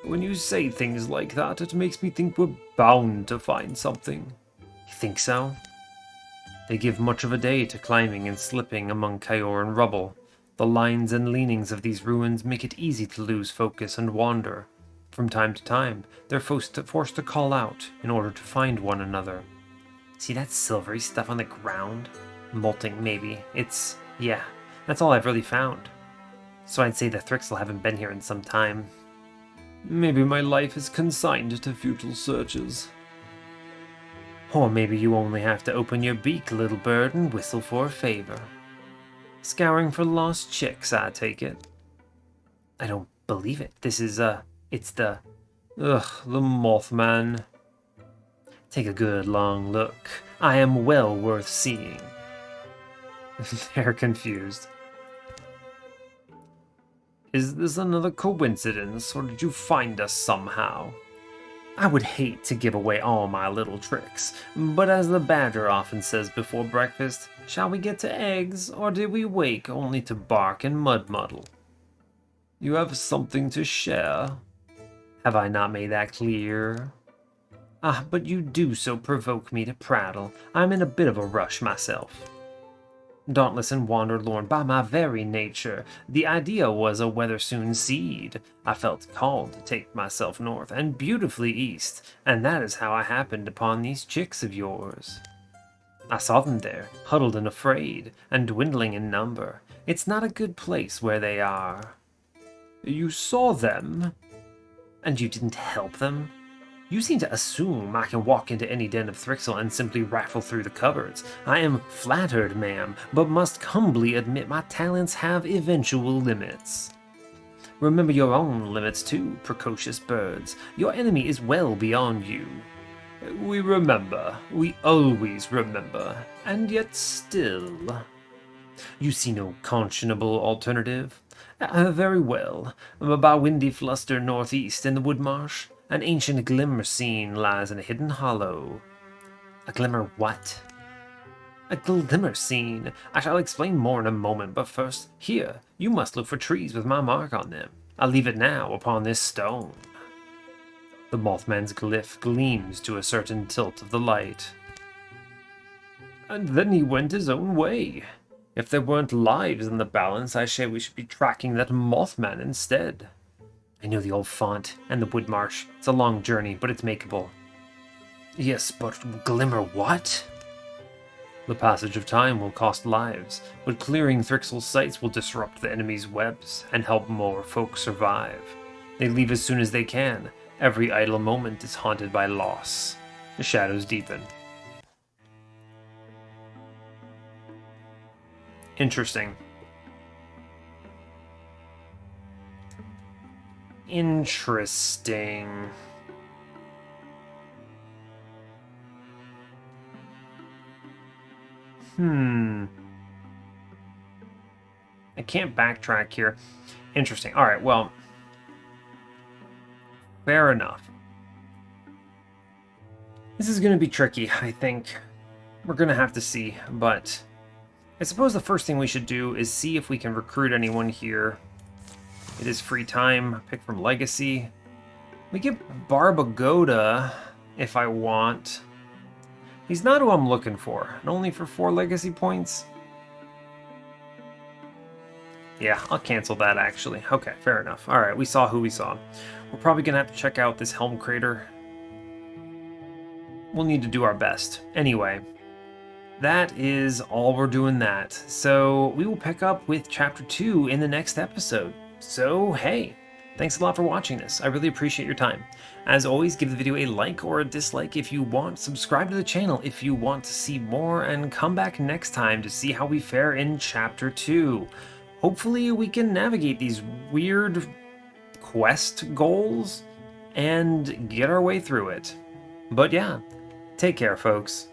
When you say things like that, it makes me think we're bound to find something. You think so? They give much of a day to climbing and slipping among Kyoran rubble. The lines and leanings of these ruins make it easy to lose focus and wander. From time to time, they're forced to call out in order to find one another. See that silvery stuff on the ground? Molting, maybe. Yeah, that's all I've really found. So I'd say the Thrixl haven't been here in some time. Maybe my life is consigned to futile searches. Or maybe you only have to open your beak, little bird, and whistle for a favor. Scouring for lost chicks, I take it. I don't believe it. It's the Mothman. Take a good long look. I am well worth seeing. They're confused. Is this another coincidence, or did you find us somehow? I would hate to give away all my little tricks, but as the badger often says before breakfast, shall we get to eggs, or did we wake only to bark and mud muddle? You have something to share. Have I not made that clear? But you do so provoke me to prattle. I'm in a bit of a rush myself. Dauntless and wanderlorn by my very nature, the idea was a weather-soon seed. I felt called to take myself north and beautifully east, and that is how I happened upon these chicks of yours. I saw them there, huddled and afraid, and dwindling in number. It's not a good place where they are. You saw them? And you didn't help them? You seem to assume I can walk into any den of Thrixl and simply rifle through the cupboards. I am flattered, ma'am, but must humbly admit my talents have eventual limits. Remember your own limits too, precocious birds. Your enemy is well beyond you. We remember. We always remember. And yet still. You see no conscionable alternative? Very well. By Windy Fluster northeast in the wood marsh, an ancient glimmer scene lies in a hidden hollow. A glimmer what? A glimmer scene. I shall explain more in a moment, but first, here, you must look for trees with my mark on them. I leave it now upon this stone. The Mothman's glyph gleams to a certain tilt of the light. And then he went his own way. If there weren't lives in the balance, I say we should be tracking that Mothman instead. I know the old font and the wood marsh. It's a long journey, but it's makeable. Yes, but glimmer what? The passage of time will cost lives, but clearing Thrixl's sights will disrupt the enemy's webs and help more folk survive. They leave as soon as they can. Every idle moment is haunted by loss. The shadows deepen. Interesting. Interesting. I can't backtrack here. Interesting. Alright, well. Fair enough. This is going to be tricky, I think. We're going to have to see, but I suppose the first thing we should do is see if we can recruit anyone here. It is free time. Pick from Legacy. We get Barbagoda if I want. He's not who I'm looking for, and only for 4 Legacy points. Yeah, I'll cancel that actually. Okay, fair enough. Alright, we saw who we saw. We're probably going to have to check out this Helm Crater. We'll need to do our best. Anyway, that is all we're doing that. So we will pick up with Chapter 2 in the next episode. So, hey, thanks a lot for watching this. I really appreciate your time. As always, give the video a like or a dislike if you want. Subscribe to the channel if you want to see more, and come back next time to see how we fare in Chapter 2. Hopefully we can navigate these weird quest goals and get our way through it. But yeah, take care, folks.